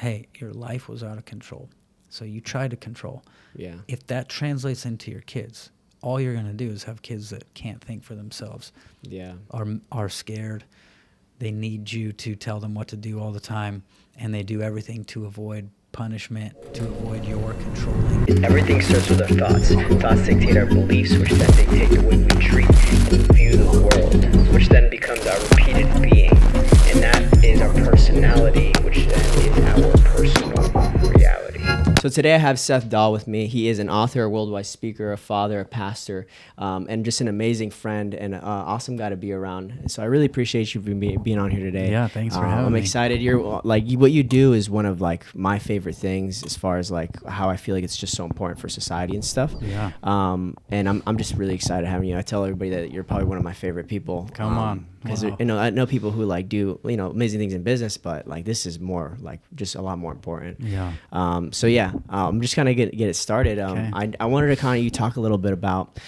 hey, your life was out of control. So you try to control. Yeah. If that translates into your kids, all you're going to do is have kids that can't think for themselves. Yeah. Are scared. They need you to tell them what to do all the time, and they do everything to avoid punishment, to avoid your controlling. Everything starts with our thoughts. Thoughts dictate our beliefs, which then dictate the way we treat and view the world, which then becomes our repeated being, and that is our personality, which then is our personal reality. So today I have Seth Dahl with me. He is an author, a worldwide speaker, a father, a pastor, and just an amazing friend and an awesome guy to be around. So I really appreciate you being on here today. Yeah, thanks for having me. I'm excited. You're like what you do is one of like my favorite things as far as like how I feel like it's just so important for society and stuff. Yeah. And I'm just really excited having you. I tell everybody that you're probably one of my favorite people. Come on. Because Wow. I know people who like do amazing things in business, but like this is more like just a lot more important. Yeah. So yeah, I'm just kind of get it started. Okay. I wanted to kind of you talk a little bit about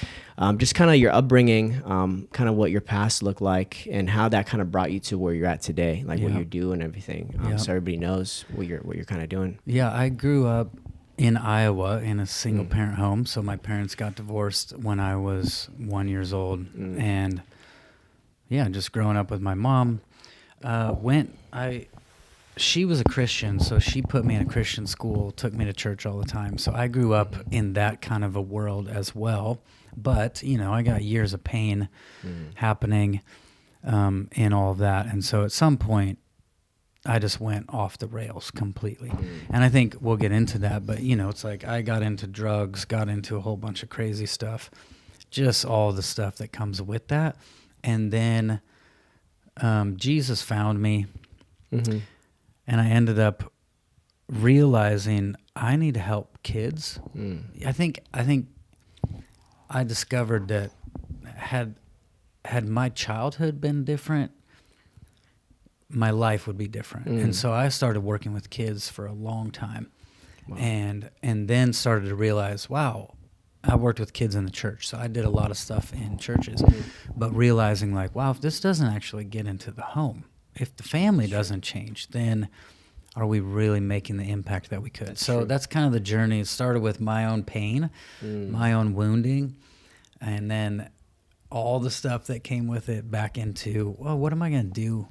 just kind of your upbringing, kind of what your past looked like, and how that kind of brought you to where you're at today, like what Yeah. you do and everything. Yeah. So everybody knows what you're kind of doing. Yeah, I grew up in Iowa in a single parent home. So my parents got divorced when I was 1 year old. And yeah, just growing up with my mom, she was a Christian, so she put me in a Christian school, took me to church all the time. So I grew up in that kind of a world as well. But, I got years of pain happening in all of that. And so at some point, I just went off the rails completely. And I think we'll get into that. But, it's like I got into drugs, got into a whole bunch of crazy stuff, just all the stuff that comes with that. And then Jesus found me, and I ended up realizing I need to help kids. I think I discovered that had my childhood been different, my life would be different. And so I started working with kids for a long time. Wow. And then started to realize, wow, I worked with kids in the church, so I did a lot of stuff in churches, but realizing like, wow, if this doesn't actually get into the home, if the family doesn't change, then are we really making the impact that we could? That's kind of the journey. It started with my own pain, my own wounding, and then all the stuff that came with it back into, well, what am I going to do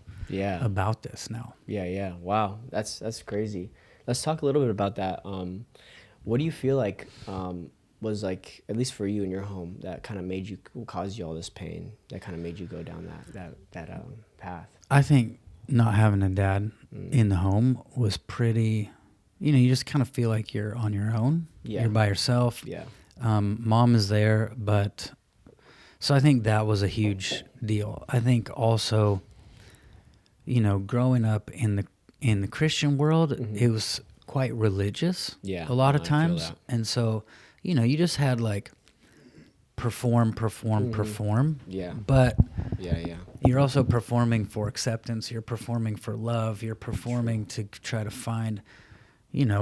about this now? Yeah. Wow. That's crazy. Let's talk a little bit about that. What do you feel like was like, at least for you in your home, that kind of caused you all this pain, that kind of made you go down that path? I think not having a dad in the home was pretty, you just kind of feel like you're on your own. Yeah. You're by yourself. Yeah. Mom is there, but so I think that was a huge deal. I think also, growing up in the Christian world, it was quite religious. Yeah. A lot of I feel times. that. And so, you just had like perform. Yeah. But Yeah. you're also performing for acceptance. You're performing for love. You're performing to try to find,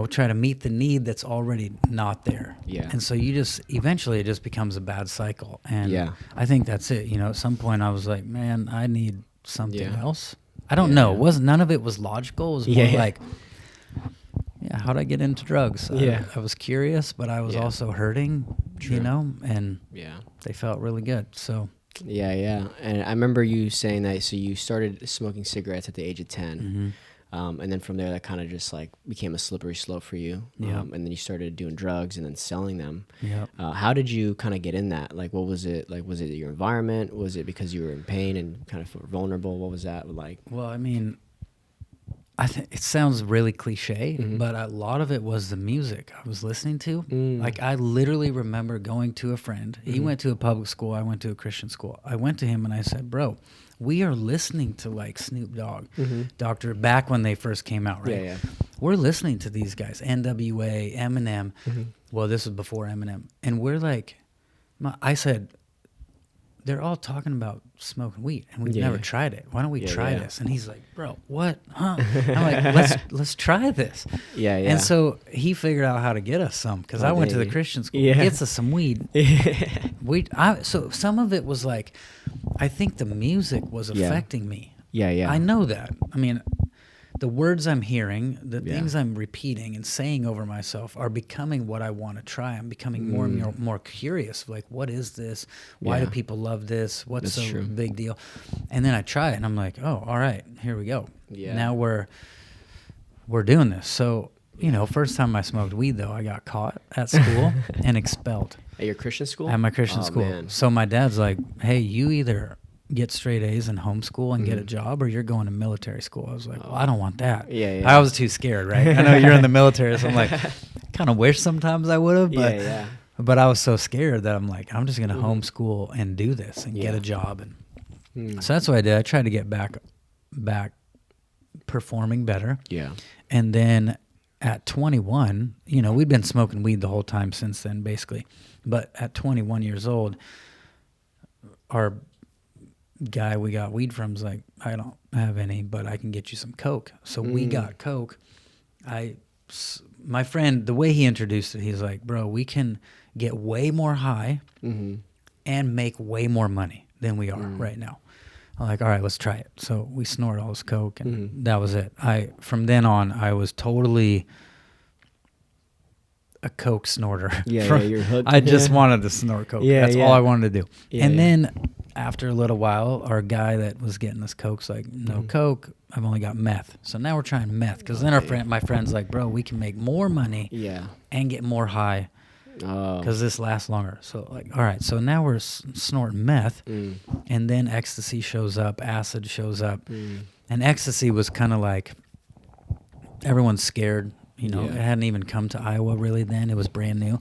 try to meet the need that's already not there. Yeah. And so eventually it just becomes a bad cycle. And Yeah. I think that's it. At some point I was like, man, I need something else. I don't Yeah, know. yeah. None of it was logical. It was more like, how'd I get into drugs? I was curious, but I was also hurting, and they felt really good. So Yeah. And I remember you saying that, so you started smoking cigarettes at the age of 10. And then from there, that kind of just like became a slippery slope for you. Yeah. And then you started doing drugs and then selling them. Yeah. How did you kind of get in that? Like, what was it? Like, was it your environment? Was it because you were in pain and kind of vulnerable? What was that like? Well, I mean, I think it sounds really cliche, but a lot of it was the music I was listening to. Like, I literally remember going to a friend. He went to a public school. I went to a Christian school. I went to him and I said, bro, we are listening to like Snoop Dogg, Dr. back when they first came out, right? Yeah. We're listening to these guys, NWA, Eminem. Well, this was before Eminem. And we're like, I said, they're all talking about smoking weed, and we've never tried it. Why don't we try this? And he's like, bro, what? Huh? I'm like, let's try this. Yeah. And so he figured out how to get us some, because I went to the Christian school. He gets us some weed. So some of it was like, I think the music was affecting me. Yeah. I know that. I mean, the words I'm hearing, the things I'm repeating and saying over myself are becoming what I want to try. I'm becoming more and more curious. Like, what is this? Why do people love this? What's the big deal? And then I try it, and I'm like, oh, all right, here we go. Yeah. Now we're doing this. So, you know, first time I smoked weed, though, I got caught at school and expelled. At your Christian school? At my Christian school. Man. So my dad's like, hey, you either get straight A's in homeschool and get a job, or you're going to military school. I was like, well, I don't want that. Yeah. I was too scared, right? I know you're in the military, so I'm like, kind of wish sometimes I would have, but but I was so scared that I'm like, I'm just going to homeschool and do this and get a job. And so that's what I did. I tried to get back performing better. Yeah. And then at 21, you know, we'd been smoking weed the whole time since then, basically. But at 21 years old, our guy we got weed from's like, I don't have any, but I can get you some coke. So we got coke. My friend, the way he introduced it, he's like, bro, we can get way more high and make way more money than we are right now. I'm like, all right, let's try it. So we snorted all this coke, and that was it. From then on, I was totally a coke snorter. You're hooked. I just wanted to snort coke. That's all I wanted to do. And then after a little while, our guy that was getting us coke's like, no coke, I've only got meth. So now we're trying meth, because then my friend's like, bro, we can make more money and get more high, because this lasts longer. So like, all right, so now we're snorting meth, and then ecstasy shows up, acid shows up, and ecstasy was kind of like, everyone's scared. You know, it hadn't even come to Iowa really then. It was brand new.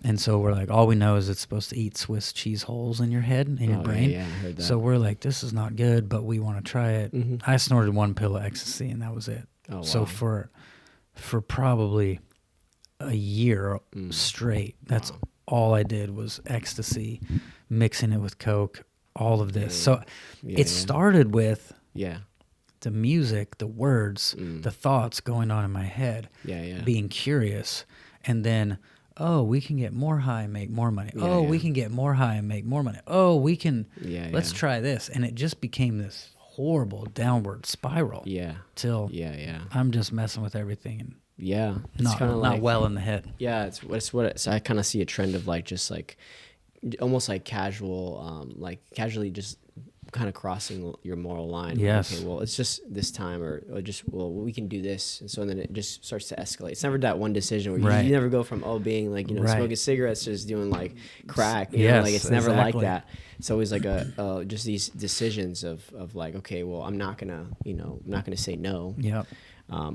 And so we're like, all we know is it's supposed to eat Swiss cheese holes in your head, in your brain. Yeah, I heard that. So we're like, this is not good, but we want to try it. I snorted one pill of ecstasy, and that was it. Oh, wow. So for probably a year straight, that's all I did was ecstasy, mixing it with coke, all of this. So it started with the music, the words, the thoughts going on in my head, being curious, and then, oh, we can get more high and make more money. We can get more high and make more money. Oh, we can, let's try this. And it just became this horrible downward spiral. Till I'm just messing with everything. And it's kind of not well in the head. It's I kind of see a trend of like, just like, almost like casually just kind of crossing your moral line. Yes. Okay, well, it's just this time, or just, well, we can do this. And so then it just starts to escalate. It's never that one decision where you never go from, being like, smoking cigarettes, just doing like crack. You know, like it's never like that. It's always like just these decisions of like, okay, well, I'm not gonna say no. Yep.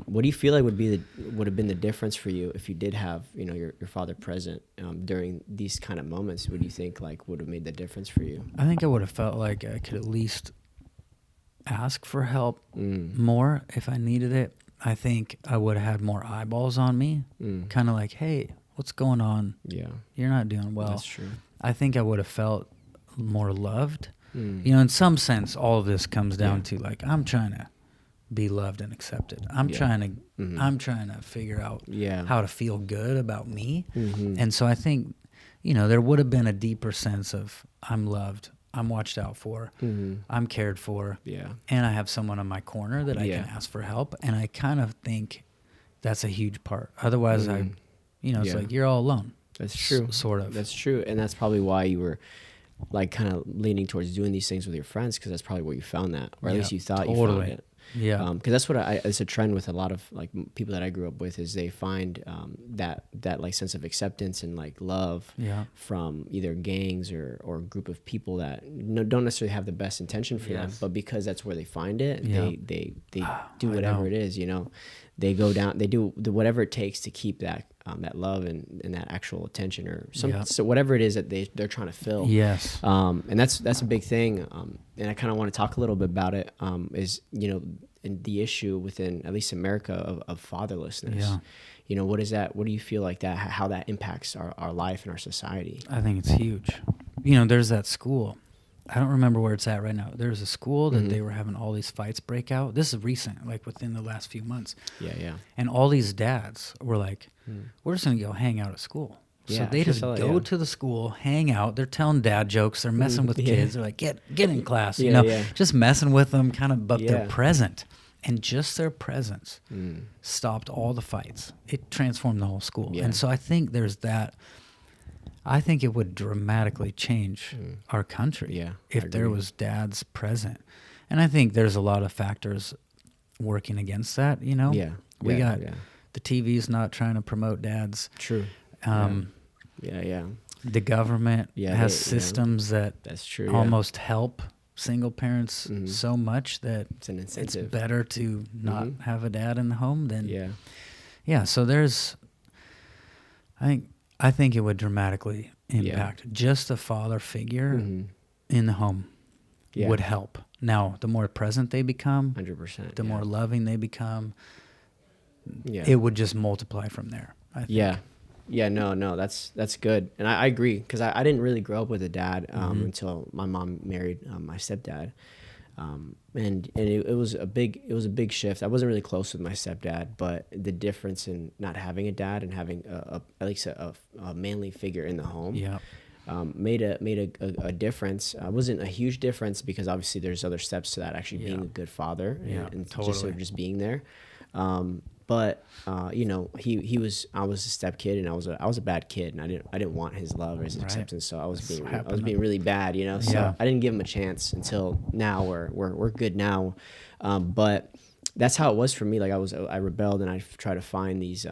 What do you feel like would have been the difference for you if you did have, your father present during these kind of moments? What do you think like would have made the difference for you? I think I would have felt like I could at least ask for help more if I needed it. I think I would have had more eyeballs on me, kind of like, hey, what's going on? Yeah, you're not doing well. That's true. I think I would have felt more loved. In some sense, all of this comes down to like, I'm trying to be loved and accepted. I'm trying to figure out how to feel good about me. And so I think, there would have been a deeper sense of I'm loved, I'm watched out for, I'm cared for, and I have someone in my corner that I can ask for help. And I kind of think that's a huge part. Otherwise, it's like you're all alone. That's true. Sort of. That's true. And that's probably why you were like kind of leaning towards doing these things with your friends, because that's probably where you found that, or at least you thought you found it. Yeah, because that's what it's a trend with a lot of like people that I grew up with, is they find that like sense of acceptance and like love from either gangs or a group of people that don't necessarily have the best intention for them, but because that's where they find it, they do whatever it is, they go down, they do whatever it takes to keep that love and that actual attention, or so whatever it is that they're trying to fill. Yes. And that's a big thing. And I kind of want to talk a little bit about it, is, in the issue within at least America of fatherlessness. Yeah. What is that? What do you feel like that, how that impacts our life and our society? I think it's huge. There's that school. I don't remember where it's at right now. There's a school that they were having all these fights break out. This is recent, like within the last few months. Yeah. And all these dads were like, we're just going to go hang out at school. So they just go to the school, hang out. They're telling dad jokes. They're messing with kids. They're like, get in class, just messing with them, kind of, but they're present. And just their presence stopped all the fights. It transformed the whole school. Yeah. And so I think there's that. I think it would dramatically change our country if there was dads present. And I think there's a lot of factors working against that, you know? Yeah. We got the TV's not trying to promote dads. True. Yeah. The government has they- systems that That's true. almost help single parents so much that It's an it's incentive. better to not have a dad in the home than so there's I think it would dramatically impact just a father figure in the home would help. Now the more present they become, 100%. the more loving they become, Yeah. it would just multiply from there, I think. No, that's good, and I agree, because I didn't really grow up with a dad until my mom married my stepdad, and it was a big shift. I wasn't really close with my stepdad, but the difference in not having a dad and having at least a manly figure in the home made a difference. It wasn't a huge difference, because obviously there's other steps to that, actually being a good father and totally. just sort of just being there. But you know, I was a step kid, and I was a bad kid, and I didn't want his love or his acceptance. So I was being really bad, you know. So I didn't give him a chance until now, where we're good now. But that's how it was for me. Like I rebelled, and I tried to find these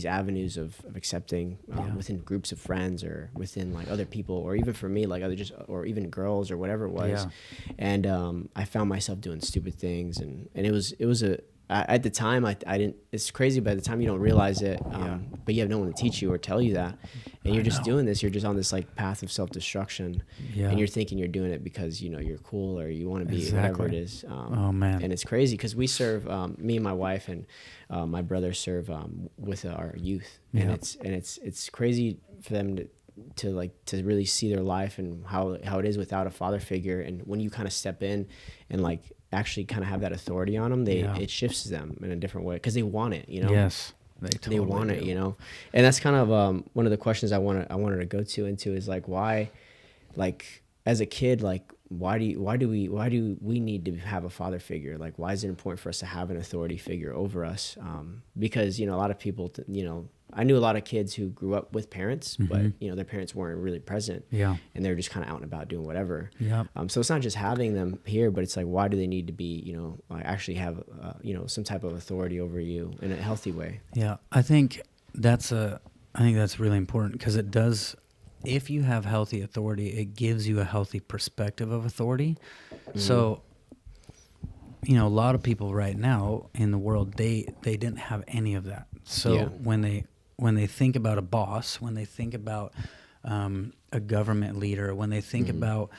avenues of accepting within groups of friends, or within like other people, or even for me, like or even girls, or whatever it was. And I found myself doing stupid things, and it was at the time, I didn't. It's crazy, but at the time you don't realize it. But you have no one to teach you or tell you that, and you're just doing this. You're just on this like path of self-destruction, and you're thinking you're doing it because, you know, you're cool, or you want to be whatever it is. Oh man! And it's crazy, because we serve. Me and my wife and my brother serve with our youth, and it's crazy for them to really see their life and how it is without a father figure. And when you kind of step in and like actually kind of have that authority on them, it shifts them in a different way, because they want it, you know. Yes, they want it, you know. And that's kind of one of the questions I wanted to go into is like, why, like as a kid, like why do we need to have a father figure? Like, why is it important for us to have an authority figure over us? Because, you know, a lot of people, you know, I knew a lot of kids who grew up with parents, but, you know, their parents weren't really present. And they're just kind of out and about doing whatever. So it's not just having them here, but it's like, why do they need to be, you know, like actually have, you know, some type of authority over you in a healthy way? I think that's really important, because it does. If you have healthy authority, it gives you a healthy perspective of authority. So, you know, a lot of people right now in the world, they didn't have any of that. So when they think about a boss, when they think about a government leader, when they think about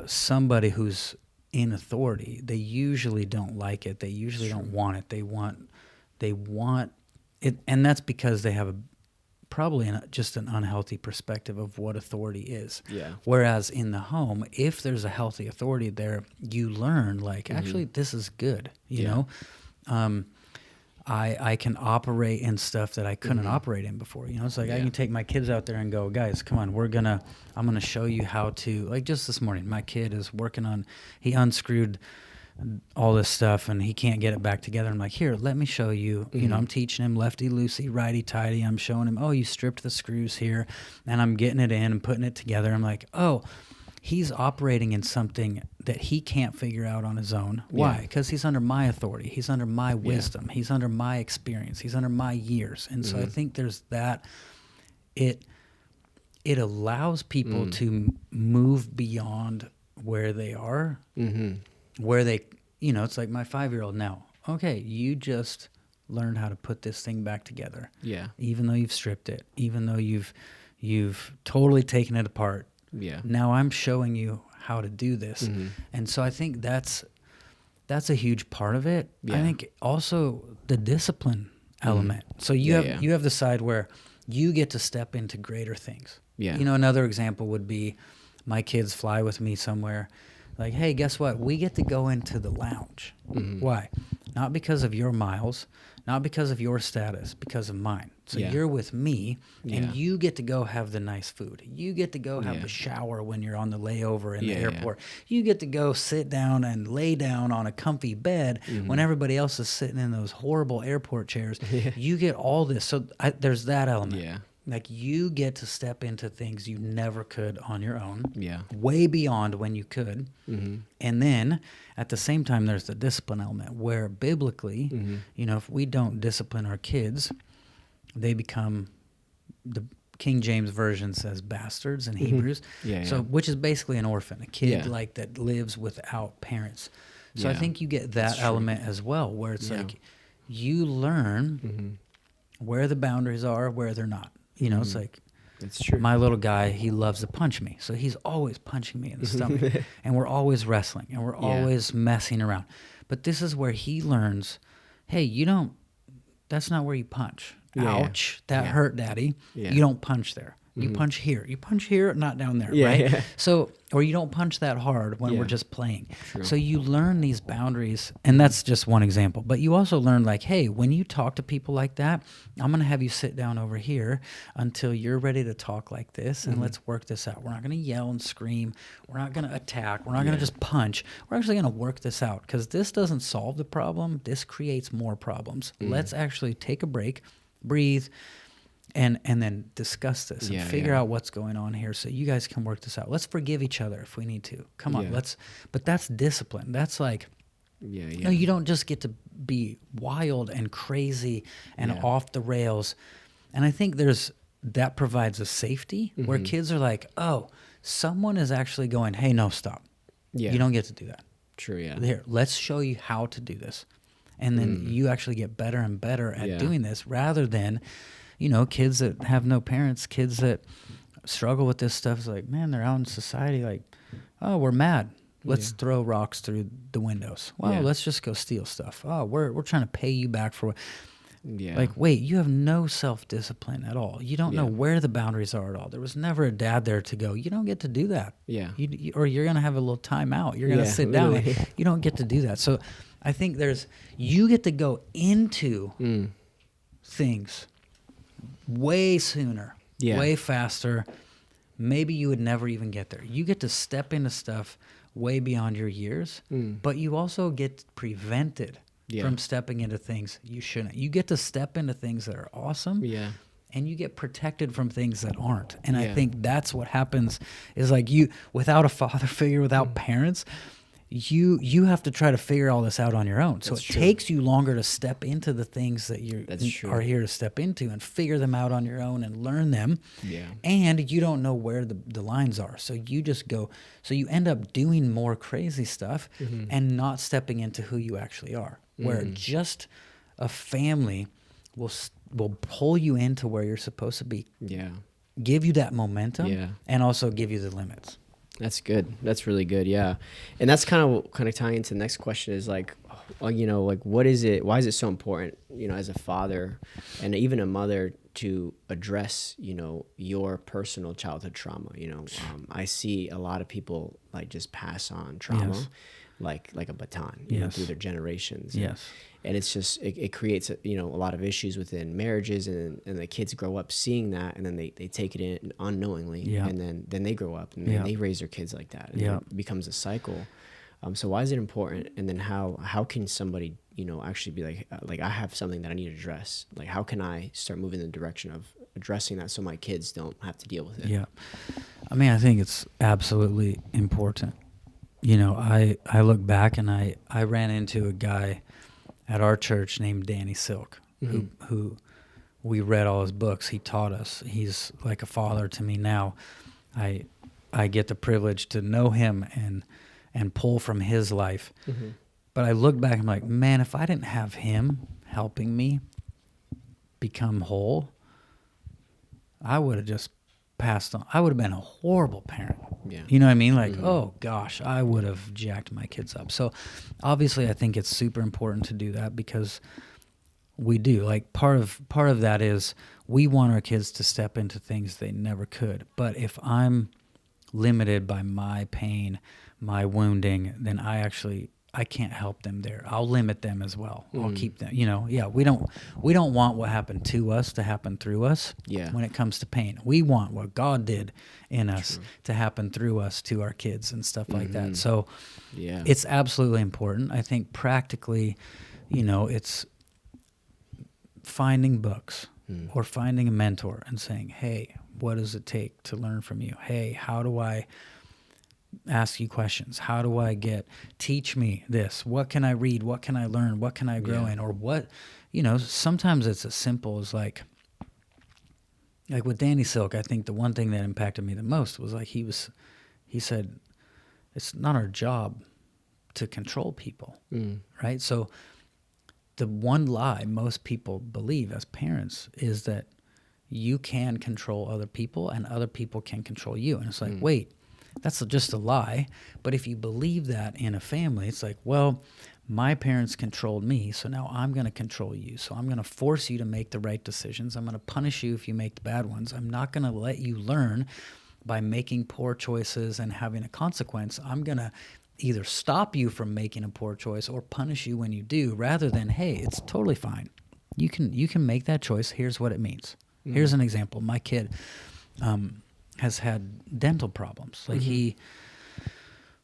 somebody who's in authority, they usually don't like it. They usually don't want it. They want it, and that's because they have probably just an unhealthy perspective of what authority is. Whereas in the home, if there's a healthy authority there, you learn like, actually, this is good. You know, I can operate in stuff that I couldn't operate in before. You know, it's like I can take my kids out there and go, guys, come on, I'm gonna show you how to. Like just this morning, my kid is working on. He unscrewed all this stuff and he can't get it back together. I'm like, here, let me show you. You know, I'm teaching him lefty loosey, righty tighty. I'm showing him, oh, you stripped the screws here, and I'm getting it in and putting it together. I'm like, oh, he's operating in something that he can't figure out on his own. Why? Because he's under my authority. He's under my wisdom. He's under my experience. He's under my years. And so I think there's that. It allows people to move beyond where they are. Where they, you know, it's like my 5-year-old now. Okay, you just learned how to put this thing back together. Even though you've stripped it, even though you've totally taken it apart. Now I'm showing you how to do this. And so I think that's a huge part of it. I think also the discipline element. So you have the side where you get to step into greater things. You know, another example would be my kids fly with me somewhere. Like, hey, guess what? We get to go into the lounge. Why? Not because of your miles, not because of your status, because of mine. So Yeah. you're with me, Yeah. and you get to go have the nice food. You get to go have Yeah. the shower when you're on the layover in Yeah, the yeah. airport. You get to go sit down and lay down on a comfy bed when everybody else is sitting in those horrible airport chairs. Yeah. You get all this. So there's that element. Yeah. Like, you get to step into things you never could on your own. Yeah. Way beyond when you could. And then at the same time, there's the discipline element where biblically, you know, if we don't discipline our kids, they become, the King James Version says bastards in Hebrews. Yeah, So, yeah. which is basically an orphan, a kid Yeah. like that lives without parents. So I Yeah. think you get that That's true. element as well, where it's Yeah. like you learn where the boundaries are, where they're not. You know, it's like, It's true. my little guy, he loves to punch me. So he's always punching me in the stomach. And we're always wrestling and we're always messing around. But this is where he learns, hey, that's not where you punch. Yeah, yeah. Ouch, that Yeah. hurt, Daddy. Yeah. You don't punch there. You punch here. You punch here, not down there, Yeah, right? yeah. So, or you don't punch that hard when Yeah. we're just playing. True. So you learn these boundaries, and that's just one example. But you also learn, like, hey, when you talk to people like that, I'm going to have you sit down over here until you're ready to talk like this, and let's work this out. We're not going to yell and scream. We're not going to attack. We're not going to just punch. We're actually going to work this out, because this doesn't solve the problem. This creates more problems. Let's actually take a break, breathe, and then discuss this and Yeah, figure yeah. out what's going on here so you guys can work this out. Let's forgive each other if we need to. Come on, Yeah. but that's discipline. That's like, Yeah. Yeah. no, you don't just get to be wild and crazy and Yeah. off the rails. And I think that provides a safety where kids are like, oh, someone is actually going, hey, no, stop. Yeah. You don't get to do that. True. Yeah. Here, let's show you how to do this. And then you actually get better and better at Yeah. doing this, rather than, you know, kids that have no parents, kids that struggle with this stuff. It's like, man, they're out in society like, oh, we're mad. Let's throw rocks through the windows. Well, Yeah. let's just go steal stuff. Oh, we're trying to pay you back for what? Yeah. Like, wait, you have no self-discipline at all. You don't know where the boundaries are at all. There was never a dad there to go, you don't get to do that. Yeah. Or you're going to have a little time out. You're going to Yeah, sit down. literally. Like, you don't get to do that. So I think you get to go into things way sooner, Yeah. way faster. Maybe you would never even get there. You get to step into stuff way beyond your years, but you also get prevented Yeah. from stepping into things you shouldn't. You get to step into things that are awesome, Yeah. and you get protected from things that aren't. And I Yeah. think that's what happens is, like, you, without a father figure, without parents, you have to try to figure all this out on your own. So That's it true. takes you longer to step into the things that That's true. are here to step into and figure them out on your own and learn them. Yeah. And you don't know where the lines are. So you just go, so you end up doing more crazy stuff and not stepping into who you actually are. Where just a family will pull you into where you're supposed to be, Yeah. give you that momentum, Yeah. and also give you the limits. That's good. That's really good. Yeah. And that's kind of tying into the next question is like, you know, like, what is it? Why is it so important, you know, as a father and even a mother to address, you know, your personal childhood trauma? You know, I see a lot of people like just pass on trauma, Yes. like a baton, you know, Yes. through their generations. Yes. And it's just, it creates, you know, a lot of issues within marriages, and the kids grow up seeing that, and then they take it in unknowingly, Yeah. and then they grow up and Yeah. then they raise their kids like that, and Yeah. it becomes a cycle. So why is it important? And then how can somebody, you know, actually be like I have something that I need to address. Like, how can I start moving in the direction of addressing that so my kids don't have to deal with it? Yeah. I mean, I think it's absolutely important. You know, I look back and I ran into a guy at our church named Danny Silk, who we read all his books. He taught us. He's like a father to me now. I get the privilege to know him and pull from his life. But I look back and I'm like, man, if I didn't have him helping me become whole, I would have just passed on. I would have been a horrible parent. Yeah. You know what I mean? Like, oh gosh, I would have jacked my kids up. So obviously I think it's super important to do that, because we do. Like, part of that is we want our kids to step into things they never could. But if I'm limited by my pain, my wounding, then I actually I can't help them there. I'll limit them as well. I'll keep them, we don't want what happened to us to happen through us. Yeah. When it comes to pain, we want what God did in us to happen through us to our kids and stuff like that. So it's absolutely important. I think practically, it's finding books or finding a mentor and saying, hey, what does it take to learn from you? Hey, how do I ask you questions? How do I teach me this? What can I read? What can I learn? What can I grow in? Or what, sometimes it's as simple as like with Danny Silk, I think the one thing that impacted me the most was like, he said, it's not our job to control people, right? So the one lie most people believe as parents is that you can control other people and other people can control you. And it's like, wait, that's just a lie. But if you believe that in a family, it's like, well, my parents controlled me, so now I'm going to control you. So I'm going to force you to make the right decisions. I'm going to punish you if you make the bad ones. I'm not going to let you learn by making poor choices and having a consequence. I'm going to either stop you from making a poor choice or punish you when you do, rather than, hey, it's totally fine. You can make that choice. Here's what it means. Here's an example. My kid has had dental problems. Like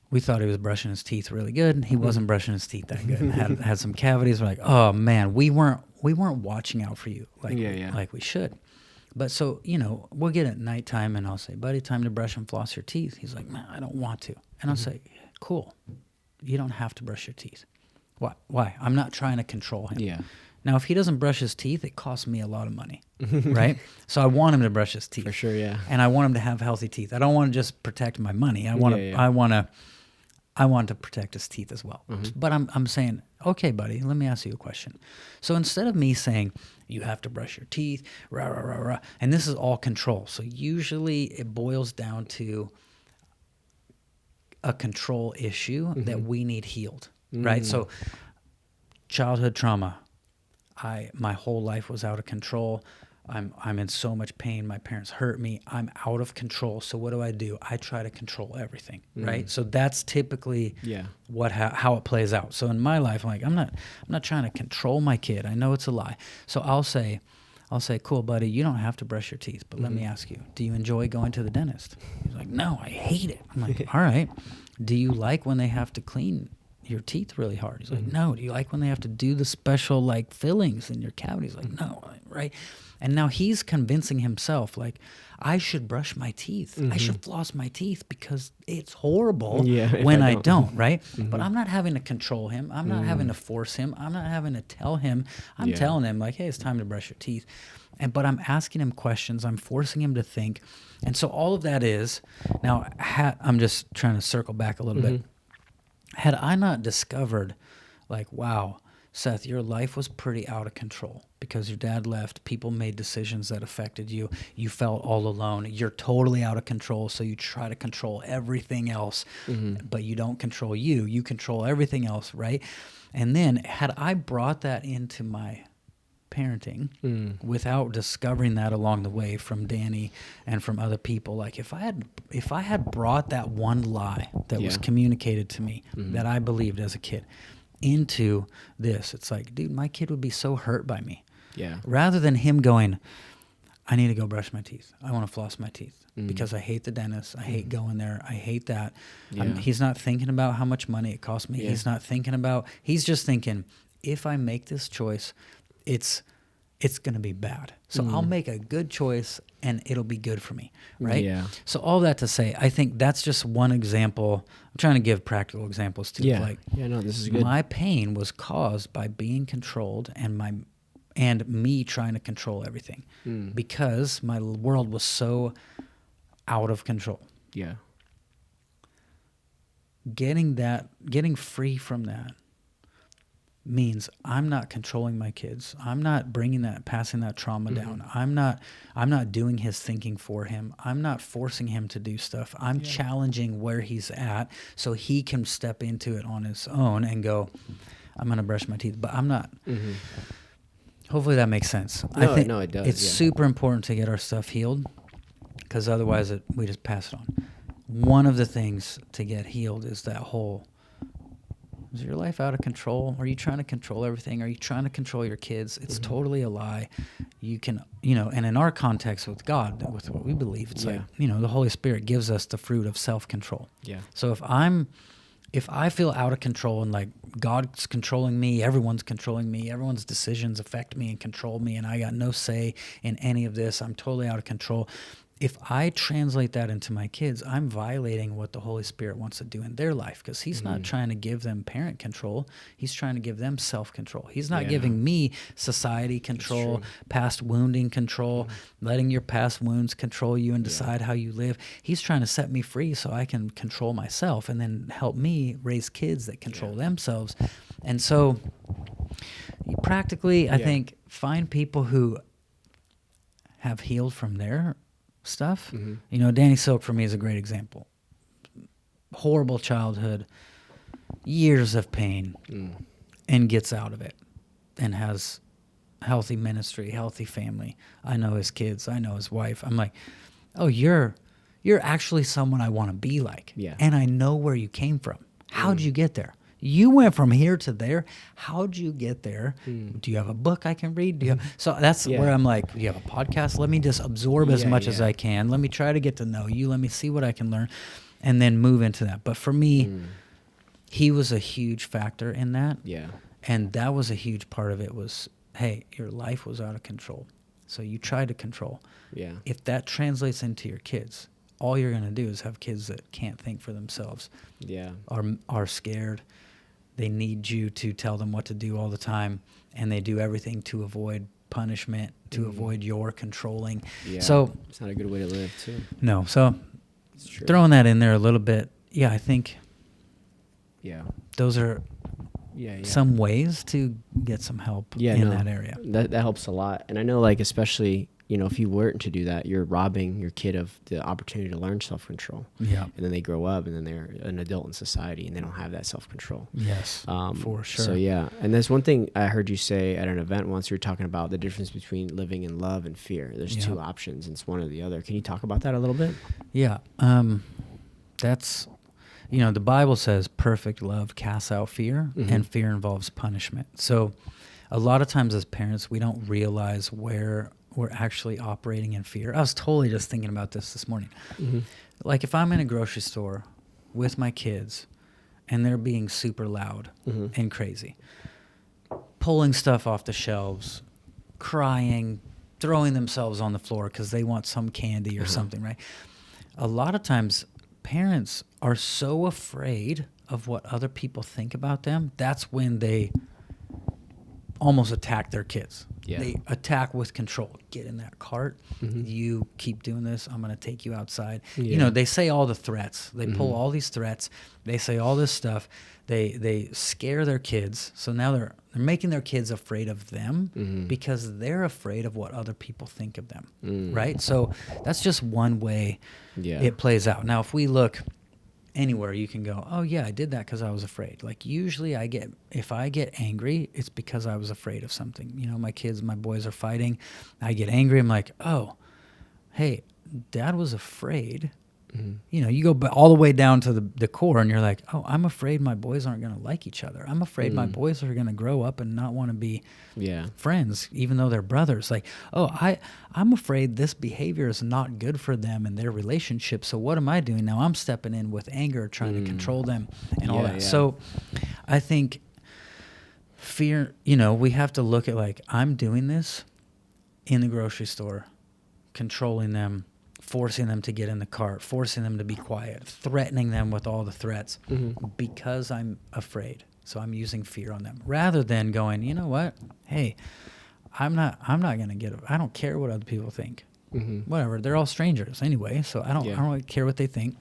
we thought he was brushing his teeth really good. He wasn't brushing his teeth that good. had some cavities. We're like, oh man, we weren't watching out for you like we should. But so, we'll get at nighttime and I'll say, buddy, time to brush and floss your teeth. He's like, man, I don't want to. And I'll say, cool. You don't have to brush your teeth. Why? I'm not trying to control him. Yeah. Now, if he doesn't brush his teeth, it costs me a lot of money, right? So I want him to brush his teeth. For sure, yeah. And I want him to have healthy teeth. I don't want to just protect my money. I want to protect his teeth as well. But I'm saying, okay, buddy, let me ask you a question. So instead of me saying, you have to brush your teeth, rah, rah, rah, rah, and this is all control. So usually it boils down to a control issue that we need healed, right? So childhood trauma. My whole life was out of control. I'm in so much pain. My parents hurt me. I'm out of control. So what do? I try to control everything, right? So that's typically how it plays out. So in my life, I'm like, I'm not trying to control my kid. I know it's a lie. So I'll say, cool, buddy, you don't have to brush your teeth, but let me ask you, do you enjoy going to the dentist? He's like, no, I hate it. I'm like, all right. Do you like when they have to clean your teeth really hard? He's like, no. Do you like when they have to do the special like fillings in your cavities? Like, no, right? And now he's convincing himself like, I should brush my teeth. I should floss my teeth because it's horrible when I don't, right? But I'm not having to control him. I'm not having to force him. I'm not having to tell him. I'm telling him like, hey, it's time to brush your teeth. But I'm asking him questions. I'm forcing him to think. And so all of that is, now I'm just trying to circle back a little bit. Had I not discovered, like, wow, Seth, your life was pretty out of control because your dad left, people made decisions that affected you, you felt all alone, you're totally out of control, so you try to control everything else, but you don't control you control everything else, right? And then had I brought that into my parenting without discovering that along the way from Danny and from other people, like if I had brought that one lie that was communicated to me that I believed as a kid into this, it's like, dude, my kid would be so hurt by me. Yeah. Rather than him going, I need to go brush my teeth. I want to floss my teeth because I hate the dentist. I hate going there. I hate that. He's not thinking about how much money it costs me. He's not thinking about, he's just thinking, if I make this choice, it's going to be bad. So I'll make a good choice and it'll be good for me, right? Yeah. So all that to say, I think that's just one example. I'm trying to give practical examples too. Yeah. Like, no, this is good. My pain was caused by being controlled and me trying to control everything because my world was so out of control. Yeah. Getting free from that means I'm not controlling my kids. I'm not passing that trauma down. I'm not doing his thinking for him. I'm not forcing him to do stuff. I'm challenging where he's at so he can step into it on his own and go, I'm going to brush my teeth. But I'm not. Hopefully that makes sense. I think it does. It's super important to get our stuff healed because otherwise we just pass it on. One of the things to get healed is that whole Is your life out of control? Are you trying to control everything? Are you trying to control your kids? It's totally a lie. You can, and in our context with God, with what we believe, it's like, the Holy Spirit gives us the fruit of self-control. Yeah. So if I feel out of control and like God's controlling me, everyone's controlling me, everyone's decisions affect me and control me, and I got no say in any of this, I'm totally out of control. If I translate that into my kids, I'm violating what the Holy Spirit wants to do in their life, because he's not trying to give them parent control. He's trying to give them self-control. He's not giving me society control, past wounding control, letting your past wounds control you and decide how you live. He's trying to set me free so I can control myself and then help me raise kids that control themselves. And so practically, I think, find people who have healed from their stuff. Danny Silk for me is a great example. Horrible childhood, years of pain, and gets out of it and has healthy ministry, healthy family. I know his kids, I know his wife. I'm like, oh, you're actually someone I want to be like. Yeah. And I know where you came from. How'd you get there? You went from here to there. How'd you get there? Do you have a book I can read? So that's where I'm like, do you have a podcast? Let me just absorb as much as I can. Let me try to get to know you. Let me see what I can learn, and then move into that. But for me, he was a huge factor in that. Yeah. And that was a huge part of it was, hey, your life was out of control. So you tried to control. Yeah. If that translates into your kids, all you're going to do is have kids that can't think for themselves. Yeah. Are scared. They need you to tell them what to do all the time, and they do everything to avoid punishment, to avoid your controlling. Yeah. So it's not a good way to live, too. No. So It's true. throwing that in there a little bit, I think those are some ways to get some help in that area. That helps a lot. And I know, like, especially, if you weren't to do that, you're robbing your kid of the opportunity to learn self-control. Yeah. And then they grow up, and then they're an adult in society, and they don't have that self-control. Yes, for sure. So, and there's one thing I heard you say at an event once. You were talking about the difference between living in love and fear. There's two options, and it's one or the other. Can you talk about that a little bit? Yeah. That's, the Bible says perfect love casts out fear, and fear involves punishment. So a lot of times as parents, we don't realize where we're actually operating in fear. I was totally just thinking about this morning. Like, if I'm in a grocery store with my kids and they're being super loud and crazy, pulling stuff off the shelves, crying, throwing themselves on the floor because they want some candy or something, right? A lot of times parents are so afraid of what other people think about them. That's when they almost attack their kids. Yeah. They attack with control. Get in that cart. You keep doing this. I'm going to take you outside. Yeah. They say all the threats. They pull all these threats. They say all this stuff. They scare their kids. So now they're making their kids afraid of them because they're afraid of what other people think of them. Right? So that's just one way it plays out. Now, if we look anywhere, you can go, oh yeah, I did that because I was afraid. Like, usually if I get angry, it's because I was afraid of something. My boys are fighting. I get angry. I'm like, oh, hey, Dad was afraid. You go all the way down to the core, and you're like, oh, I'm afraid my boys aren't going to like each other. I'm afraid my boys are going to grow up and not want to be friends, even though they're brothers. Like, oh, I'm afraid this behavior is not good for them and their relationship. So what am I doing now? I'm stepping in with anger, trying to control them and all that. So I think fear, we have to look at, like, I'm doing this in the grocery store, controlling them, forcing them to get in the cart, forcing them to be quiet, threatening them with all the threats because I'm afraid. So I'm using fear on them rather than going, you know what? Hey, I'm not going to I don't care what other people think. Whatever. They're all strangers anyway. So I don't really care what they think.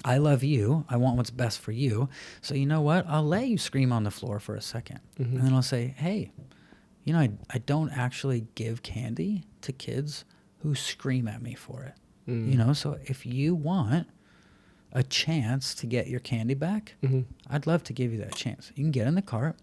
I love you. I want what's best for you. So you know what? I'll let you scream on the floor for a second. And then I'll say, hey, I don't actually give candy to kids who scream at me for it. So if you want a chance to get your candy back, I'd love to give you that chance. You can get in the cart.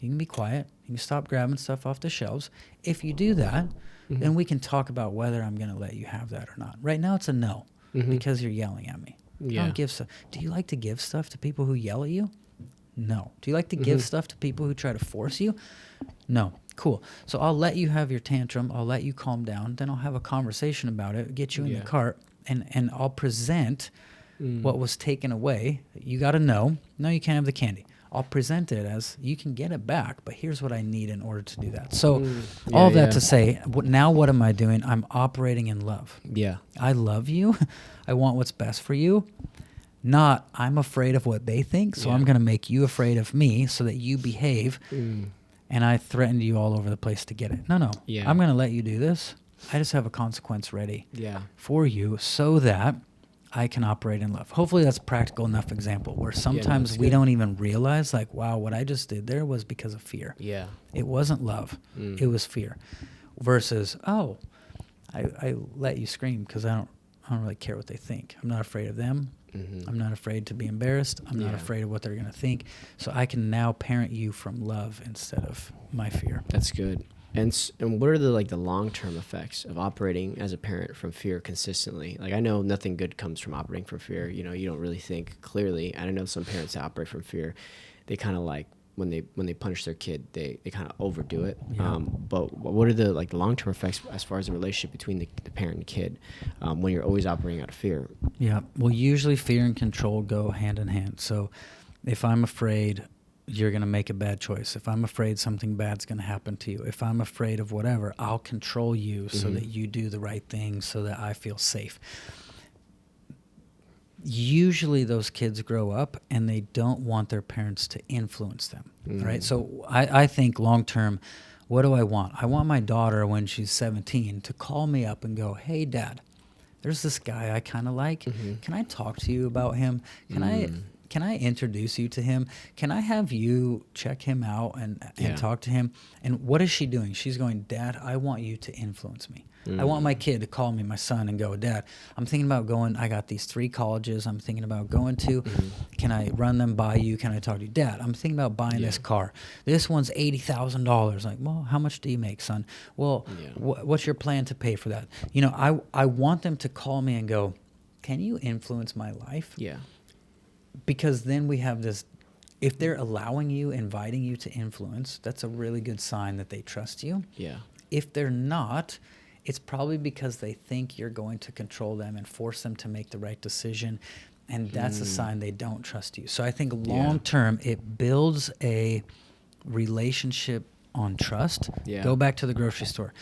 You can be quiet. You can stop grabbing stuff off the shelves. If you do that, then we can talk about whether I'm going to let you have that or not. Right now it's a no because you're yelling at me. I don't give stuff. Do you like to give stuff to people who yell at you? No. Do you like to give stuff to people who try to force you? No. Cool. So I'll let you have your tantrum. I'll let you calm down. Then I'll have a conversation about it, get you in the cart, and I'll present what was taken away. You got to know. No, you can't have the candy. I'll present it as you can get it back, but here's what I need in order to do that. So all that to say, now what am I doing? I'm operating in love. Yeah. I love you. I want what's best for you. Not I'm afraid of what they think, so I'm going to make you afraid of me so that you behave. And I threatened you all over the place to get it. No. Yeah. I'm going to let you do this. I just have a consequence ready for you so that I can operate in love. Hopefully that's a practical enough example where sometimes we don't even realize, like, wow, what I just did there was because of fear. Yeah. It wasn't love. It was fear. Versus, oh, I let you scream because I don't really care what they think. I'm not afraid of them. I'm not afraid to be embarrassed. I'm not afraid of what they're going to think. So I can now parent you from love instead of my fear. That's good. And what are the long-term effects of operating as a parent from fear consistently? Like, I know nothing good comes from operating from fear. You know, you don't really think clearly. And I know some parents that operate from fear, they kind of like when they punish their kid, they kind of overdo it. But what are the long-term effects as far as the relationship between the parent and kid when you're always operating out of fear? Yeah. Well, usually fear and control go hand in hand. So if I'm afraid you're going to make a bad choice, if I'm afraid something bad's going to happen to you, if I'm afraid of whatever, I'll control you so that you do the right thing so that I feel safe. Usually those kids grow up and they don't want their parents to influence them, right? So I think long term, what do I want? I want my daughter when she's 17 to call me up and go, hey, Dad, there's this guy I kind of like. Can I talk to you about him? Can I introduce you to him? Can I have you check him out and talk to him? And what is she doing? She's going, Dad, I want you to influence me. I want my kid to call me, my son, and go, Dad, I'm thinking about going. I got these 3 colleges I'm thinking about going to. Can I run them by you? Can I talk to you? Dad, I'm thinking about buying this car. This one's $80,000. Like, well, how much do you make, son? Well, what's your plan to pay for that? You know, I want them to call me and go, can you influence my life? Yeah. Because then we have this, if they're allowing you, inviting you to influence, that's a really good sign that they trust you. Yeah. If they're not, it's probably because they think you're going to control them and force them to make the right decision. And that's a sign they don't trust you. So I think long term, it builds a relationship on trust. Yeah. Go back to the grocery store.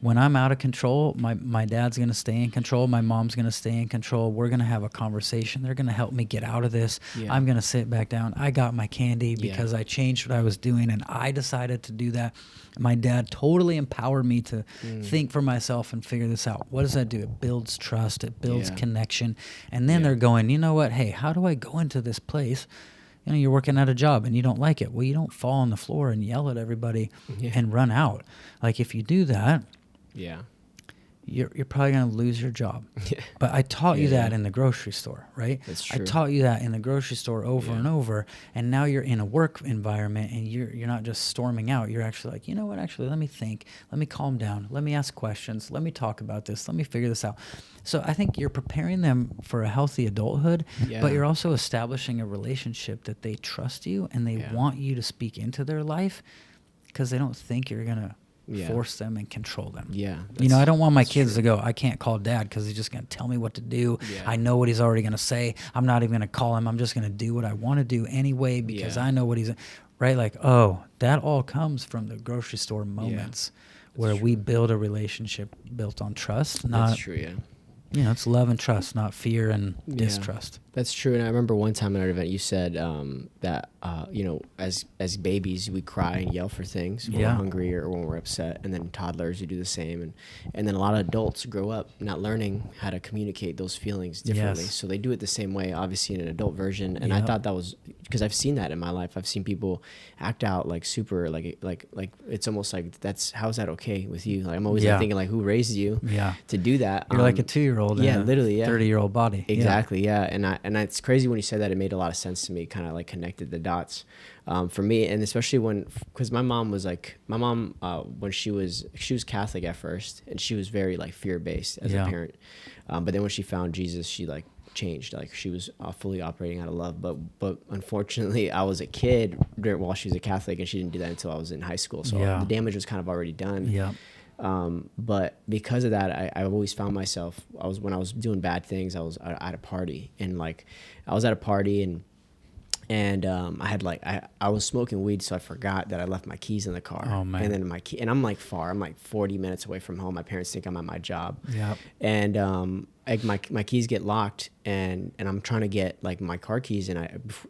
When I'm out of control, my dad's going to stay in control. My mom's going to stay in control. We're going to have a conversation. They're going to help me get out of this. Yeah. I'm going to sit back down. I got my candy because I changed what I was doing, and I decided to do that. My dad totally empowered me to think for myself and figure this out. What does that do? It builds trust. It builds connection. And then they're going, you know what? Hey, how do I go into this place? You know, you're working at a job and you don't like it. Well, you don't fall on the floor and yell at everybody and run out. Like, if you do that, you're probably going to lose your job. But I taught you that in the grocery store, right? That's true. I taught you that in the grocery store over and over, and now you're in a work environment and you're not just storming out. You're actually like, you know what, actually, let me think. Let me calm down. Let me ask questions. Let me talk about this. Let me figure this out. So I think you're preparing them for a healthy adulthood, but you're also establishing a relationship that they trust you and they want you to speak into their life because they don't think you're going to force them and control them. You know, I don't want my kids to go, I can't call Dad because he's just going to tell me what to do. I know what he's already going to say. I'm not even going to call him. I'm just going to do what I want to do anyway because I know what he's, right? Like, oh, that all comes from the grocery store moments where we build a relationship built on trust. Not, that's true, you know, it's love and trust, not fear and distrust. That's true. And I remember one time at our event, you said that, you know, as babies, we cry and yell for things when we're hungry or when we're upset. And then toddlers, we do the same. And then a lot of adults grow up not learning how to communicate those feelings differently. So they do it the same way, obviously, in an adult version. And I thought that was, because I've seen that in my life. I've seen people act out like super, like it's almost like, how's that okay with you? Like, I'm always thinking, like, who raised you to do that? You're like a 2-year-old in a literally, 30-year-old body. Exactly, And it's crazy when you said that. It made a lot of sense to me, kind of like connected the dots for me. And especially because my mom was like, when she was Catholic at first, and she was very like fear-based as a parent. But then when she found Jesus, she like changed. Like she was fully operating out of love. But unfortunately, I was a kid while she was a Catholic, and she didn't do that until I was in high school. So Yeah. the damage was kind of already done. Yeah. But because of that, I always found myself, when I was doing bad things, I was at a party, and like I was at a party, and I had like I was smoking weed, so I forgot that I left my keys in the car. Oh, man. And then and I'm like far. I'm like 40 minutes away from home. My parents think I'm at my job. Yeah. And my keys get locked, and I'm trying to get like my car keys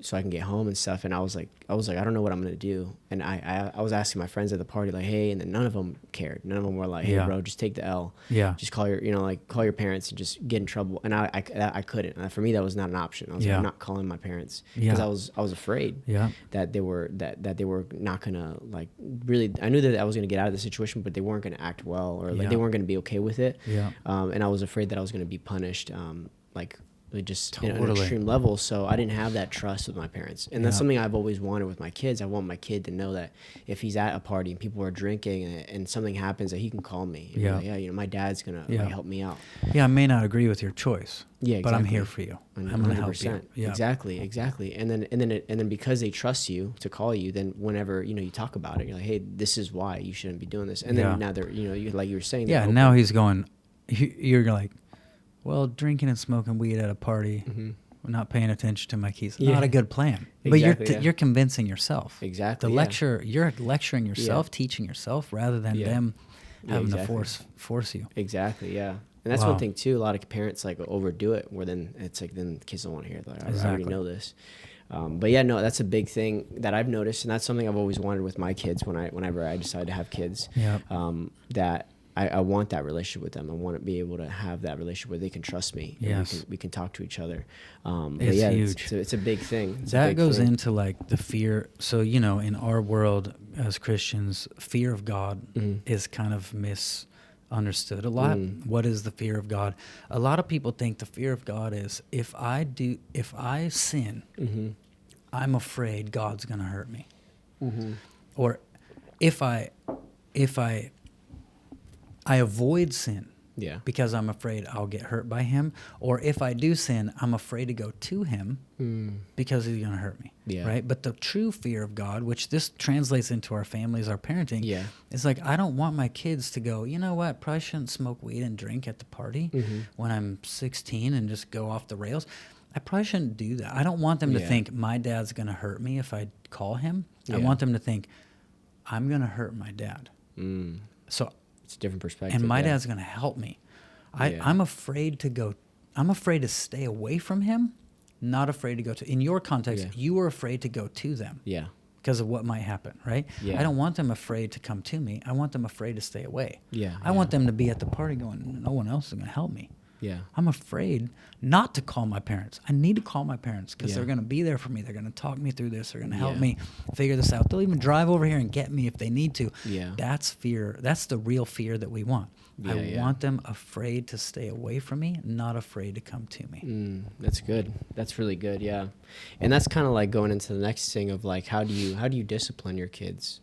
so I can get home and stuff. And I was like I don't know what I'm gonna do. And I was asking my friends at the party like, hey, and then none of them cared. None of them were like, hey, Yeah. bro, just take the L. Yeah. Just call your parents and just get in trouble. And I couldn't. For me, that was not an option. I was like, I'm not calling my parents because Yeah. I was afraid. Yeah. That they were they were not gonna like really. I knew that I was gonna get out of the situation, but they weren't gonna act well, or like Yeah. they weren't gonna be okay with it. Yeah. And I was afraid that I was gonna be punished, like just in an Totally. extreme level. So I didn't have that trust with my parents, and that's Yeah. something I've always wanted with my kids. I want my kid to know that if he's at a party and people are drinking and something happens, that he can call me. And be Yeah. like, yeah, my dad's gonna Yeah. like, help me out. Yeah, I may not agree with your choice. Yeah, But I'm exactly. here for you. I'm gonna help you. Yeah. Exactly. And then because they trust you to call you, then whenever you talk about it, you're like, hey, this is why you shouldn't be doing this. And then Yeah. now they're like you were saying. Yeah, they're and now open. he's going. You're like, well, drinking and smoking weed at a party, not paying attention to my keys. Yeah. Not a good plan. Exactly, But yeah. you're convincing yourself. Exactly, The yeah. lecture. You're lecturing yourself, Yeah. teaching yourself, rather than Yeah. them Yeah, having exactly. to force you. Exactly, yeah. And that's Wow. one thing too. A lot of parents like overdo it, where then it's like then kids don't want to hear it. Like, I already Exactly. know this. But yeah, no, that's a big thing that I've noticed, and that's something I've always wanted with my kids. Whenever I decide to have kids, Yeah. that I want that relationship with them. I want to be able to have that relationship where they can trust me. And Yes. we can talk to each other. But It's yeah, huge. It's a big thing. It's a That big goes thing. into like the fear. So, in our world as Christians, fear of God is kind of misunderstood a lot. What is the fear of God? A lot of people think the fear of God is if I sin, I'm afraid God's going to hurt me. Or if I avoid sin, Yeah. because I'm afraid I'll get hurt by him, or if I do sin, I'm afraid to go to him because he's going to hurt me. Yeah. Right? But the true fear of God, which this translates into our families, our parenting, Yeah. is like, I don't want my kids to go, you know what, probably shouldn't smoke weed and drink at the party when I'm 16 and just go off the rails. I probably shouldn't do that. I don't want them to Yeah. think my dad's going to hurt me if I call him. I Yeah. want them to think I'm going to hurt my dad. So It's a different perspective. and my yeah. dad's going to help me. Yeah. I'm afraid to go. I'm afraid to stay away from him, not afraid to go to. In your context, Yeah. you were afraid to go to them Yeah. because of what might happen, right? Yeah. I don't want them afraid to come to me. I want them afraid to stay away. Yeah, I want them to be at the party going, no one else is going to help me. Yeah. I'm afraid not to call my parents. I need to call my parents because Yeah. they're going to be there for me. They're going to talk me through this. They're going to help Yeah. me figure this out. They'll even drive over here and get me if they need to. Yeah. That's fear. That's the real fear that we want. I Yeah. want them afraid to stay away from me, not afraid to come to me. That's good. That's really good. Yeah. And that's kind of like going into the next thing of like, how do you discipline your kids?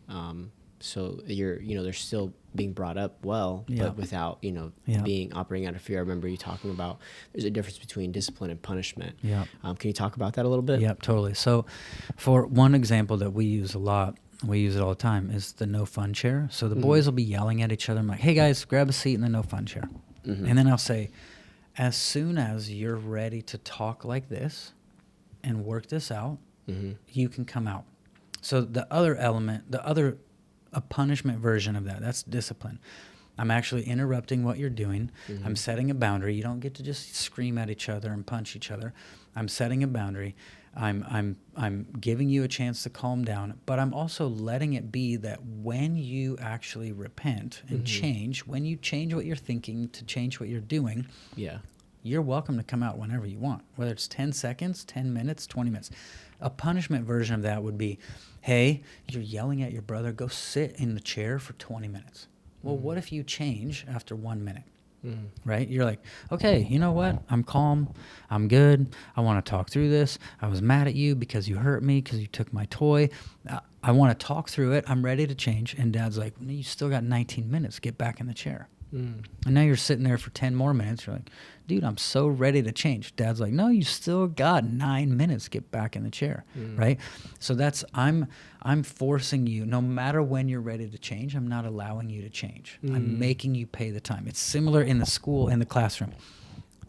So they're still being brought up well, Yeah. but without, Yeah. being operating out of fear. I remember you talking about there's a difference between discipline and punishment. Yeah. Can you talk about that a little bit? Yep, totally. So for one example that we use a lot, we use it all the time, is the no fun chair. So the boys will be yelling at each other. I'm like, hey guys, grab a seat in the no fun chair. And then I'll say, as soon as you're ready to talk like this and work this out, you can come out. So the other element, a punishment version of that's discipline. I'm actually interrupting what you're doing. I'm setting a boundary. You don't get to just scream at each other and punch each other. I'm setting a boundary. I'm giving you a chance to calm down, but I'm also letting it be that when you actually repent and change, when you change what you're thinking to change what you're doing, Yeah. you're welcome to come out whenever you want, whether it's 10 seconds, 10 minutes, 20 minutes. A punishment version of that would be, hey, you're yelling at your brother, go sit in the chair for 20 minutes. Well, what if you change after 1 minute? Right? You're like, okay, you know what? I'm calm. I'm good. I want to talk through this. I was mad at you because you hurt me, because you took my toy. I want to talk through it. I'm ready to change. And Dad's like, you still got 19 minutes. Get back in the chair. And now you're sitting there for 10 more minutes. You're like, dude, I'm so ready to change. Dad's like, no, you still got 9 minutes. Get back in the chair, right? So I'm forcing you, no matter when you're ready to change, I'm not allowing you to change. I'm making you pay the time. It's similar in the school, in the classroom.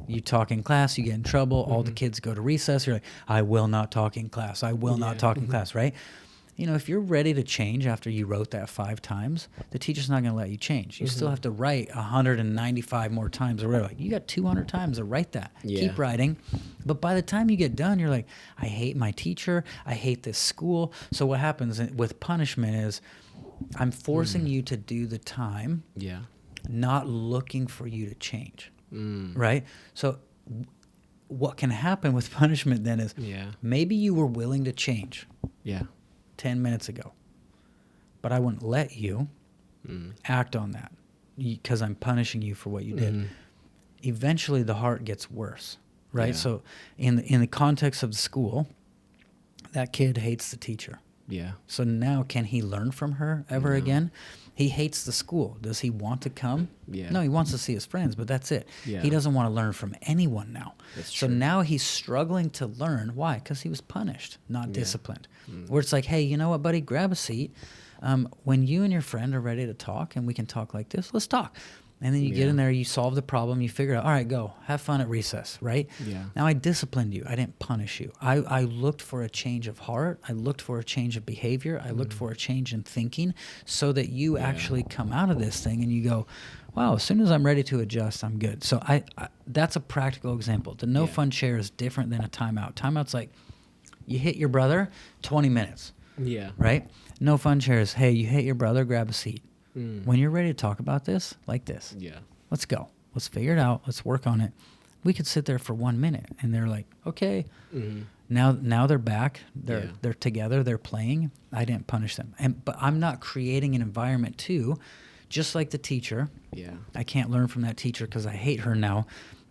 You talk in class, you get in trouble, all the kids go to recess, you're like, I will not talk in class. I will not talk in class, right? You know, if you're ready to change after you wrote that 5 times, the teacher's not going to let you change. You still have to write 195 more times or whatever. Like, you got 200 times to write that. Keep writing. But by the time you get done, you're like, I hate my teacher. I hate this school. So what happens with punishment is I'm forcing you to do the time, not looking for you to change, right? So what can happen with punishment then is maybe you were willing to change. 10 minutes ago, but I wouldn't let you act on that because I'm punishing you for what you did. Eventually the heart gets worse, right? So in the context of the school, that kid hates the teacher. So now can he learn from her ever again? He hates the school. Does he want to come? No, he wants to see his friends, but that's it. He doesn't want to learn from anyone now. So now he's struggling to learn. Why? Because he was punished, not disciplined. Where it's like, hey, you know what, buddy? Grab a seat. When you and your friend are ready to talk and we can talk like this, let's talk. And then you get in there, you solve the problem, you figure out, all right, go, have fun at recess, right? Now I disciplined you. I didn't punish you. I looked for a change of heart. I looked for a change of behavior. I looked for a change in thinking so that you actually come out of this thing and you go, wow, as soon as I'm ready to adjust, I'm good. So I that's a practical example. The no fun chair is different than a timeout. Timeout's like, you hit your brother, 20 minutes. Right? No fun chair is, hey, you hit your brother, grab a seat. When you're ready to talk about this, like this, let's go. Let's figure it out. Let's work on it. We could sit there for 1 minute, and they're like, okay. Now they're back. They're together. They're playing. I didn't punish them, but I'm not creating an environment too, just like the teacher. I can't learn from that teacher because I hate her now.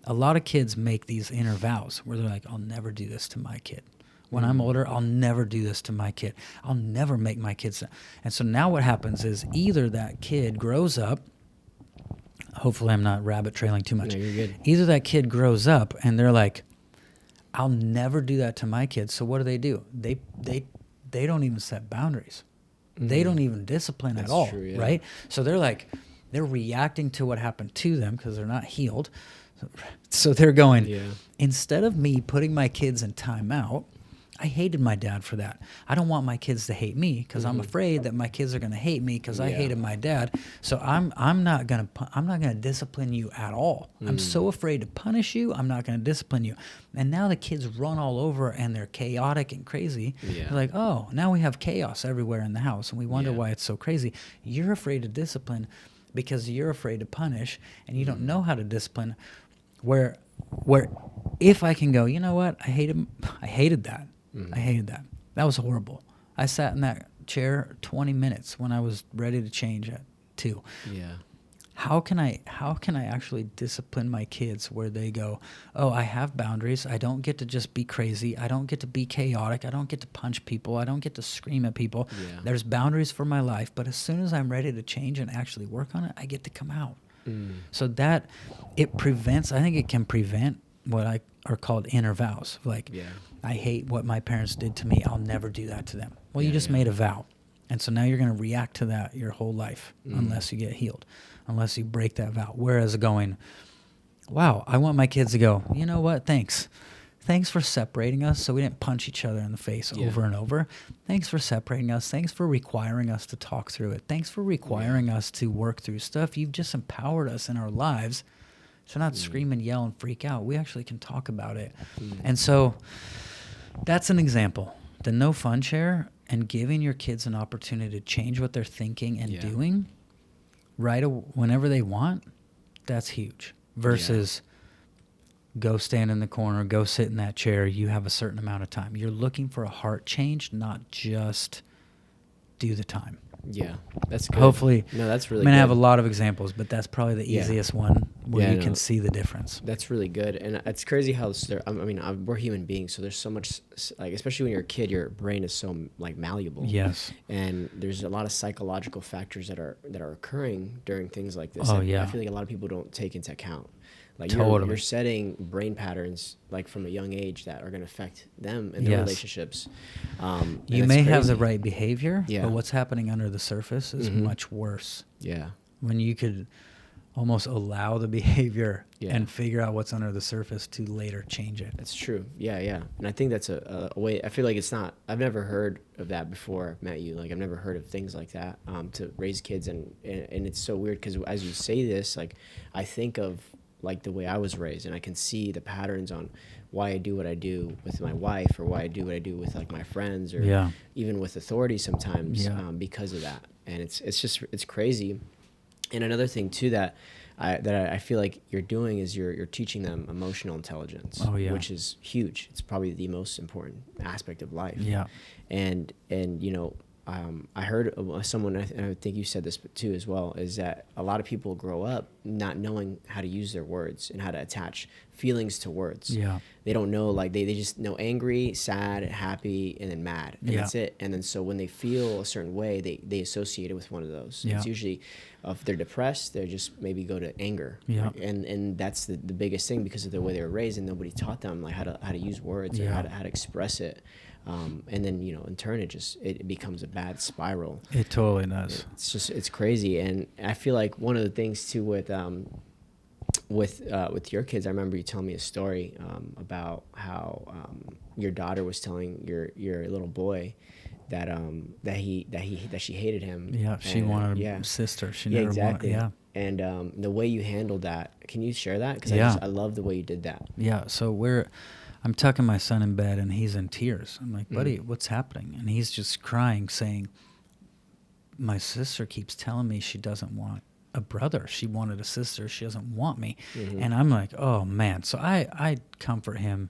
A lot of kids make these inner vows where they're like, I'll never do this to my kid. When I'm older, I'll never do this to my kid. I'll never make my kids. And so now what happens is either that kid grows up. Hopefully I'm not rabbit trailing too much. No, you're good. Either that kid grows up and they're like, I'll never do that to my kids. So what do? They don't even set boundaries. They don't even discipline at all, true, right? So they're reacting to what happened to them because they're not healed. So they're going, instead of me putting my kids in timeout, I hated my dad for that. I don't want my kids to hate me because I'm afraid that my kids are going to hate me because I hated my dad. So I'm not going to discipline you at all. I'm so afraid to punish you. I'm not going to discipline you. And now the kids run all over and they're chaotic and crazy. They're like, oh, now we have chaos everywhere in the house and we wonder why it's so crazy. You're afraid to discipline because you're afraid to punish and you don't know how to discipline. Where if I can go, you know what? I hated that. I hated that. That was horrible. I sat in that chair 20 minutes when I was ready to change at 2. How can I actually discipline my kids where they go, oh, I have boundaries. I don't get to just be crazy. I don't get to be chaotic. I don't get to punch people. I don't get to scream at people. There's boundaries for my life. But as soon as I'm ready to change and actually work on it, I get to come out. So that it prevents, I think it can prevent what are called inner vows. Like, I hate what my parents did to me. I'll never do that to them. Well, you just made a vow. And so now you're going to react to that your whole life unless you get healed, unless you break that vow. Whereas going, wow, I want my kids to go, you know what? Thanks. Thanks for separating us so we didn't punch each other in the face over and over. Thanks for separating us. Thanks for requiring us to talk through it. Thanks for requiring us to work through stuff. You've just empowered us in our lives to not scream and yell and freak out. We actually can talk about it. And so that's an example. The no fun chair and giving your kids an opportunity to change what they're thinking and doing whenever they want, that's huge. Versus go stand in the corner, go sit in that chair. You have a certain amount of time. You're looking for a heart change, not just do the time. Yeah, that's good. Hopefully. No, that's really I'm going to good. have a lot of examples, but that's probably the easiest one. where Yeah, you no. can see the difference. That's really good, and it's crazy how we're human beings, so there's so much, like, especially when you're a kid, your brain is so like malleable. Yes. And there's a lot of psychological factors that are occurring during things like this. Oh, that yeah. I feel like a lot of people don't take into account. Like Totally. you're setting brain patterns like from a young age that are going to affect them and their Yes. relationships. And You it's may have the crazy. right behavior, Yeah. but what's happening under the surface is much worse. Yeah. When you could almost allow the behavior Yeah. and figure out what's under the surface to later change it. That's true. Yeah, yeah. And I think that's a way. I feel like it's not. I've never heard of that before I've met you. Like I've never heard of things like that to raise kids, and it's so weird because as you say this, like I think of like the way I was raised, and I can see the patterns on why I do what I do with my wife, or why I do what I do with like my friends, or Yeah. even with authority sometimes Yeah. because of that. And it's crazy. And another thing too that I feel like you're doing is you're teaching them emotional intelligence, Oh, yeah. which is huge. It's probably the most important aspect of life. Yeah. And you know, I heard of someone, and I think you said this too as well, is that a lot of people grow up not knowing how to use their words and how to attach feelings to words. Yeah. They don't know, like they just know angry, sad, happy, and then mad, and Yeah. that's it. And then so when they feel a certain way, they associate it with one of those. Yeah. It's usually if they're depressed, they just maybe go to anger. Yeah. Right? And that's the biggest thing because of the way they were raised, and nobody taught them like how to use words or Yeah. how to express it. And then, you know, in turn, it becomes a bad spiral. It totally does. It's crazy. And I feel like one of the things too with your kids, I remember you telling me a story about how your daughter was telling your little boy that she hated him. Yeah. She And, wanted a yeah. sister. She Yeah, never exactly. wanted. Yeah. And the way you handled that, can you share that? Because Yeah. I love the way you did that. Yeah. So I'm tucking my son in bed and he's in tears. I'm like, buddy, Mm. what's happening? And he's just crying, saying, my sister keeps telling me she doesn't want a brother. She wanted a sister. She doesn't want me. Mm-hmm. And I'm like, oh man. So I comfort him,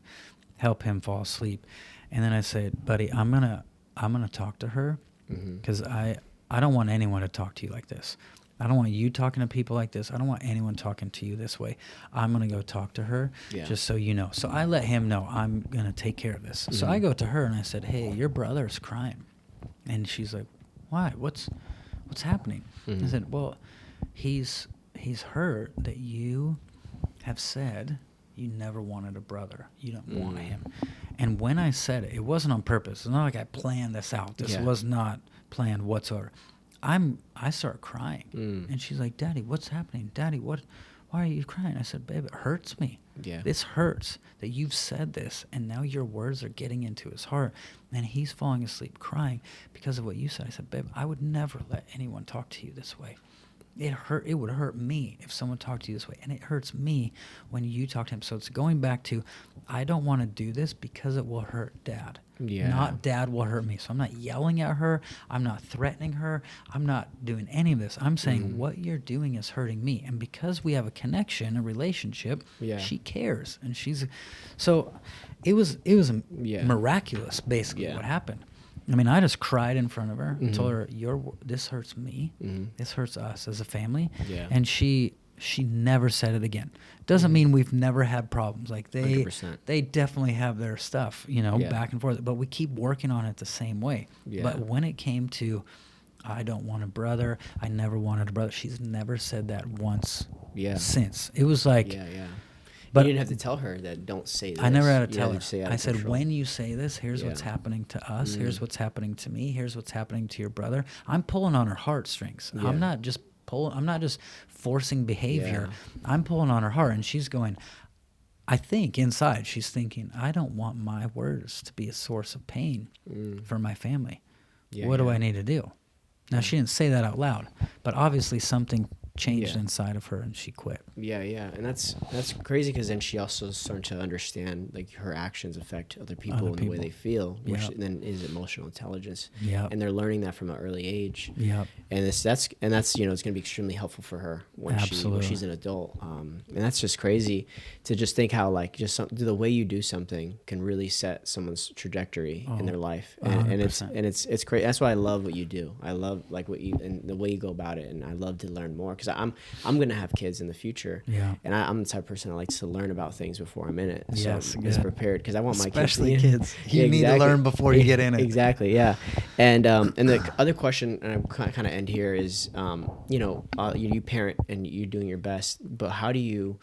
help him fall asleep. And then I said, buddy, I'm going to talk to her Mm-hmm. because I don't want anyone to talk to you like this. I don't want you talking to people like this. I don't want anyone talking to you this way. I'm going to go talk to her just so you know. So I let him know I'm going to take care of this. Mm-hmm. So I go to her and I said, hey, your brother's crying. And she's like, why? What's happening? Mm-hmm. I said, well, he's heard that you have said you never wanted a brother. You don't want him. And when I said it, it wasn't on purpose. It's not like I planned this out. This was not planned whatsoever. I start crying. And she's like, Daddy, what's happening? Daddy, why are you crying? I said, babe, it hurts me. Yeah. This hurts that you've said this, and now your words are getting into his heart, and he's falling asleep crying because of what you said. I said, babe, I would never let anyone talk to you this way. It would hurt me if someone talked to you this way, and it hurts me when you talk to him. So it's going back to, I don't want to do this because it will hurt Dad. Yeah. Not Dad will hurt me. So I'm not yelling at her. I'm not threatening her. I'm not doing any of this. I'm saying what you're doing is hurting me. And because we have a connection, a relationship, she cares. And so it was miraculous, basically, what happened. I mean, I just cried in front of her and told her, this hurts me. This hurts us as a family. Yeah. And she never said it again. Doesn't mean we've never had problems. Like 100%. they definitely have their stuff, back and forth, but we keep working on it the same way. Yeah. But when it came to, I don't want a brother, I never wanted a brother, she's never said that once since. It was like, But you didn't have to tell her that don't say this. I never had to You tell had her. say out of I said, control. when you say this, here's what's happening to us. Here's what's happening to me. Here's what's happening to your brother. I'm pulling on her heartstrings. Yeah. I'm not just forcing behavior. I'm pulling on her heart. And she's going, I think inside she's thinking, I don't want my words to be a source of pain for my family. What do I need to do? Now, she didn't say that out loud, but obviously something changed inside of her and she quit. Yeah, and that's crazy because then she also started to understand like her actions affect other people and the way they feel, which then is emotional intelligence. Yeah, and they're learning that from an early age. Yeah, and that's it's going to be extremely helpful for her when she's an adult. And that's just crazy to just think how like the way you do something can really set someone's trajectory in their life, and it's crazy. That's why I love what you do. I love like what you and the way you go about it, and I love to learn more because because I'm gonna have kids in the future. Yeah. And I'm the type of person that likes to learn about things before I'm in it. So Yes, I'm just good. prepared because I want my Especially kids. kids. You need to learn before you get in it. Exactly. Yeah. And the other question, and I'm kind of end here, is you parent and you're doing your best, but how do you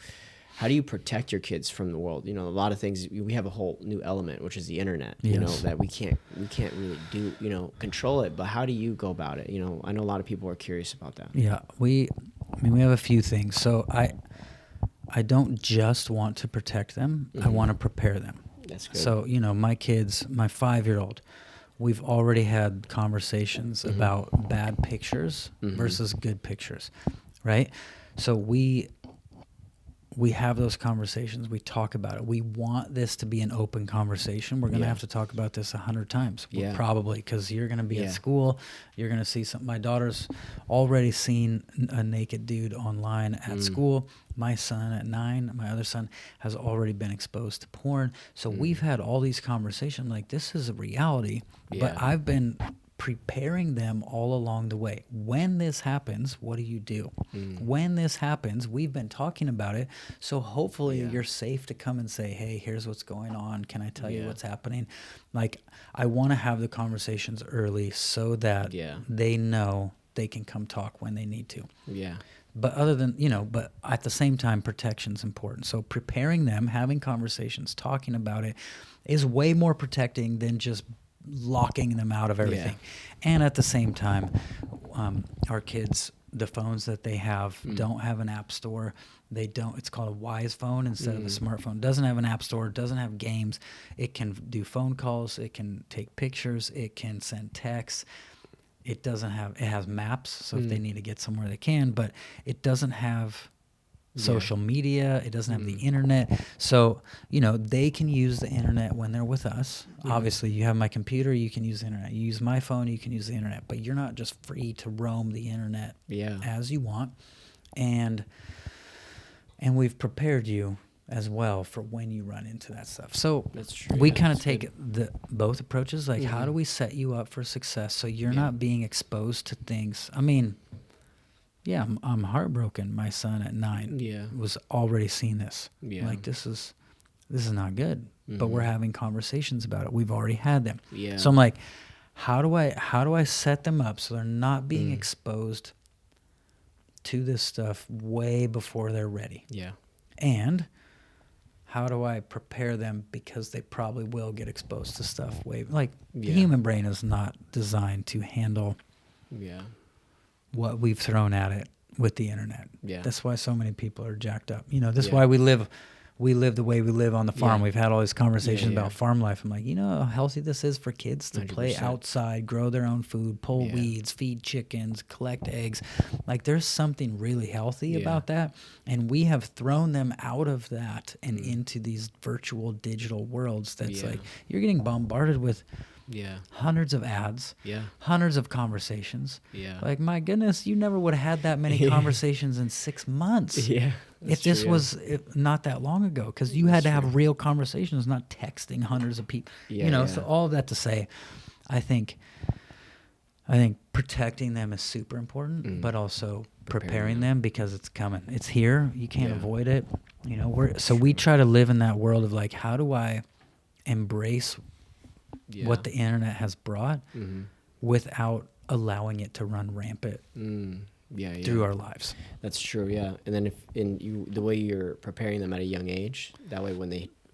protect your kids from the world? A lot of things, we have a whole new element, which is the internet, Yes. that we can't really do, control it, but how do you go about it? I know a lot of people are curious about that. Yeah, we have a few things. So I don't just want to protect them. I want to prepare them. That's good. So, my kids, my 5-year-old, we've already had conversations about bad pictures versus good pictures, right? So we have those conversations. We talk about it. We want this to be an open conversation. We're going to have to talk about this 100 times, probably, because you're going to be at school. You're going to see something. My daughter's already seen a naked dude online at school. My son at 9, my other son, has already been exposed to porn. So we've had all these conversations. Like, this is a reality. But I've been preparing them all along the way. When this happens, what do you do? When this happens, we've been talking about it. So hopefully you're safe to come and say, hey, here's what's going on. Can I tell you what's happening? Like, I want to have the conversations early so that they know they can come talk when they need to. Yeah. But but at the same time, protection's important. So preparing them, having conversations, talking about it is way more protecting than just locking them out of everything. And at the same time, our kids, the phones that they have don't have an app store. It's called a Wise phone instead of a smartphone. Doesn't have an app store, doesn't have games. It can do phone calls, it can take pictures, it can send texts. It has maps, so if they need to get somewhere they can, but it doesn't have social media, it doesn't have the internet. So, they can use the internet when they're with us. Obviously, you have my computer, you can use the internet. You use my phone, you can use the internet, but you're not just free to roam the internet as you want. And we've prepared you as well for when you run into that stuff. So that's true. We kind of take both approaches. Like, how do we set you up for success so you're not being exposed to things? I mean, I'm heartbroken. My son at 9 was already seeing this. Yeah. Like, this is not good. But we're having conversations about it. We've already had them. Yeah. So I'm like, how do I set them up so they're not being exposed to this stuff way before they're ready? Yeah. And how do I prepare them, because they probably will get exposed to stuff the human brain is not designed to handle what we've thrown at it with the internet. Yeah. That's why so many people are jacked up. This is why we live the way we live on the farm. We've had all these conversations about farm life. I'm like, how healthy this is for kids to 100%. Play outside, grow their own food, pull weeds, feed chickens, collect eggs. Like, there's something really healthy about that. And we have thrown them out of that and into these virtual digital worlds that's like, you're getting bombarded with hundreds of ads, hundreds of conversations. Like, my goodness, you never would have had that many conversations in 6 months. If this was not that long ago, because you had to have real conversations, not texting hundreds of people. So all of that to say, I think protecting them is super important, but also preparing them, because it's coming. It's here. You can't avoid it. So we try to live in that world of like, how do I embrace what the internet has brought without allowing it to run rampant through our lives. That's true. Yeah. And then the way you're preparing them at a young age, that way when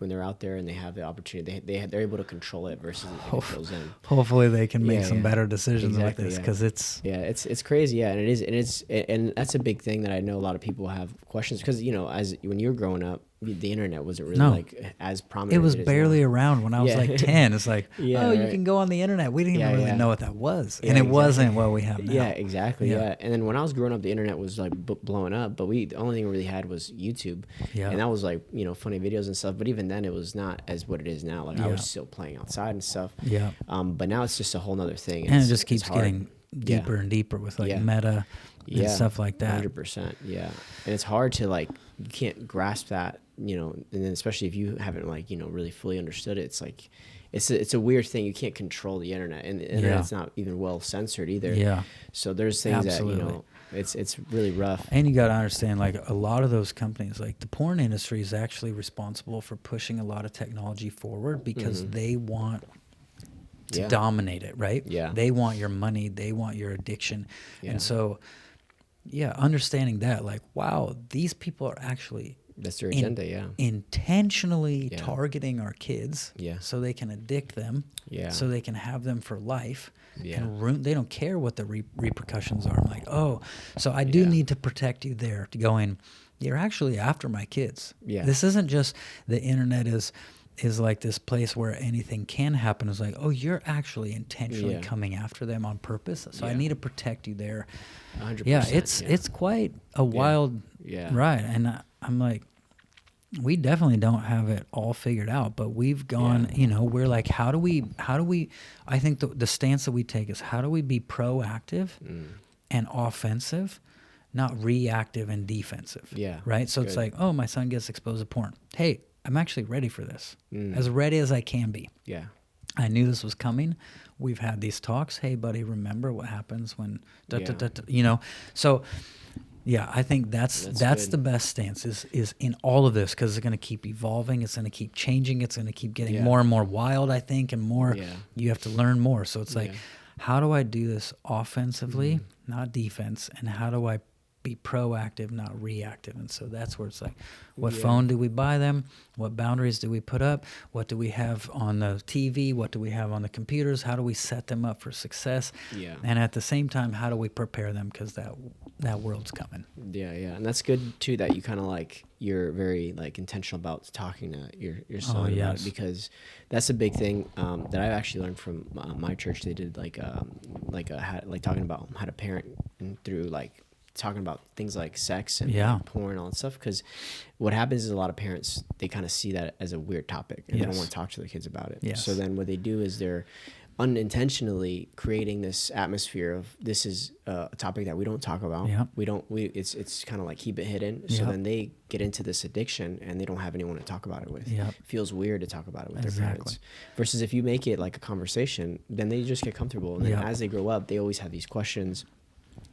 they're out there and they have the opportunity, they're able to control it versus it controls them. Hopefully they can make some better decisions with this, because it's crazy. Yeah. And that's a big thing that I know a lot of people have questions, because when you're growing up, the internet wasn't really as prominent. It was barely around when I was like 10. It's like, you can go on the internet. We didn't even really know what that was, and it wasn't what we have now. Yeah, exactly. Yeah. And then when I was growing up, the internet was like blowing up, but the only thing we really had was YouTube, and that was like funny videos and stuff. But even then, it was not as what it is now. Like I was still playing outside and stuff. Yeah. But now it's just a whole nother thing, and it just keeps getting deeper and deeper with like meta and stuff like that. 100%. Yeah, and it's hard to you can't grasp that. And then especially if you haven't really fully understood it, it's like it's a weird thing. You can't control the internet, and the internet's not even well censored either. Yeah. So there's things that It's really rough. And you got to understand, like, a lot of those companies, like the porn industry is actually responsible for pushing a lot of technology forward because they want to dominate it, right? Yeah. They want your money. They want your addiction. Yeah. And so, understanding that, like, wow, these people are actually That's their agenda, intentionally targeting our kids so they can addict them, so they can have them for life. And they don't care what the repercussions are. I'm like, oh, so I do need to protect you there, to going, you're actually after my kids. Yeah. This isn't just the internet is like this place where anything can happen. It's like, oh, you're actually intentionally coming after them on purpose. So I need to protect you there. 100%. Yeah, it's quite a wild ride. And I'm like, we definitely don't have it all figured out, but we've gone, we're like, how do we, I think the stance that we take is, how do we be proactive and offensive, not reactive and defensive? Yeah. Right. So it's like, oh, my son gets exposed to porn. Hey, I'm actually ready for this, as ready as I can be. Yeah. I knew this was coming. We've had these talks. Hey, buddy, remember what happens when, So, yeah, I think that's the best stance is in all of this, because it's going to keep evolving. It's going to keep changing. It's going to keep getting more and more wild, I think, and more. You have to learn more. So it's like, how do I do this offensively, not defense, and how do I be proactive, not reactive? And so that's where it's like, what phone do we buy them? What boundaries do we put up? What do we have on the TV? What do we have on the computers? How do we set them up for success? Yeah. And at the same time, how do we prepare them? Because that world's coming. Yeah, yeah. And that's good too, that you kind of like, you're very like intentional about talking to your son about it, because that's a big thing that I've actually learned from my church. They did like talking about how to parent, and through like talking about things like sex and like porn and all that stuff. Because what happens is a lot of parents, they kind of see that as a weird topic, and they don't want to talk to their kids about it. So then what they do is they're unintentionally creating this atmosphere of, this is a topic that we don't talk about. It's kind of like keep it hidden. So then they get into this addiction, and they don't have anyone to talk about it with. It feels weird to talk about it with their parents. Versus if you make it like a conversation, then they just get comfortable. And then as they grow up, they always have these questions,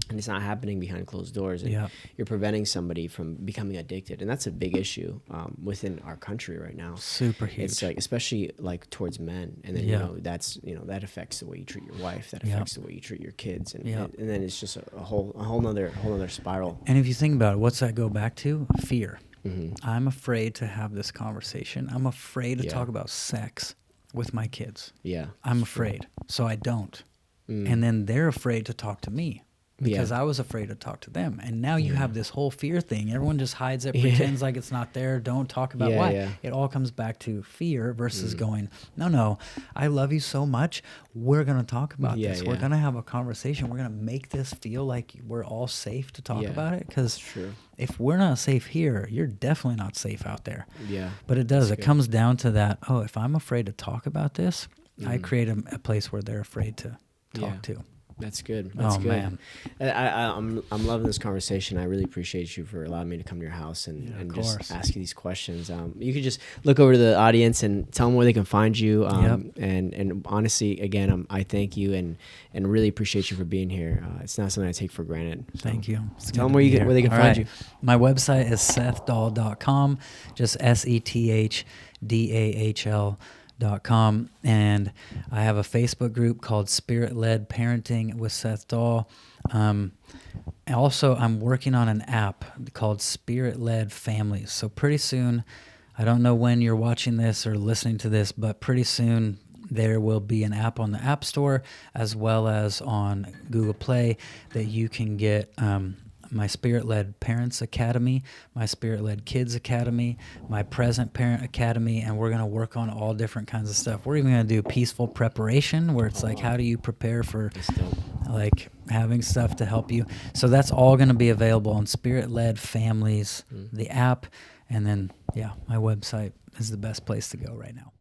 and it's not happening behind closed doors, and you're preventing somebody from becoming addicted. And that's a big issue within our country right now. Super huge. It's like, especially like towards men, and then that affects the way you treat your wife, that affects the way you treat your kids, and then it's just a whole nother spiral. And if you think about it, what's that go back to? Fear. I'm afraid to have this conversation. I'm afraid to talk about sex with my kids. I'm afraid, so I don't. And then they're afraid to talk to me, because I was afraid to talk to them. And now you have this whole fear thing. Everyone just hides it, pretends like it's not there. Don't talk about why. It all comes back to fear versus going, no, I love you so much. We're going to talk about this. We're going to have a conversation. We're going to make this feel like we're all safe to talk about it. Because if we're not safe here, you're definitely not safe out there. But it does. It comes down to that, if I'm afraid to talk about this, I create a place where they're afraid to talk to. That's good. That's good. Man. I'm loving this conversation. I really appreciate you for allowing me to come to your house and just ask you these questions. You could just look over to the audience and tell them where they can find you. And honestly, again, I thank you and really appreciate you for being here. It's not something I take for granted. So thank you. Tell them where they can find you. My website is SethDahl.com, just SETHDAHL.com, and I have a Facebook group called Spirit Led Parenting with Seth Dahl. Also, I'm working on an app called Spirit Led Families. So pretty soon, I don't know when you're watching this or listening to this, but pretty soon there will be an app on the App Store as well as on Google Play that you can get my Spirit-Led Parents Academy, my Spirit-Led Kids Academy, my Present Parent Academy, and we're going to work on all different kinds of stuff. We're even going to do peaceful preparation, where it's like, how do you prepare for like having stuff to help you? So that's all going to be available on Spirit-Led Families, the app, and then, my website is the best place to go right now.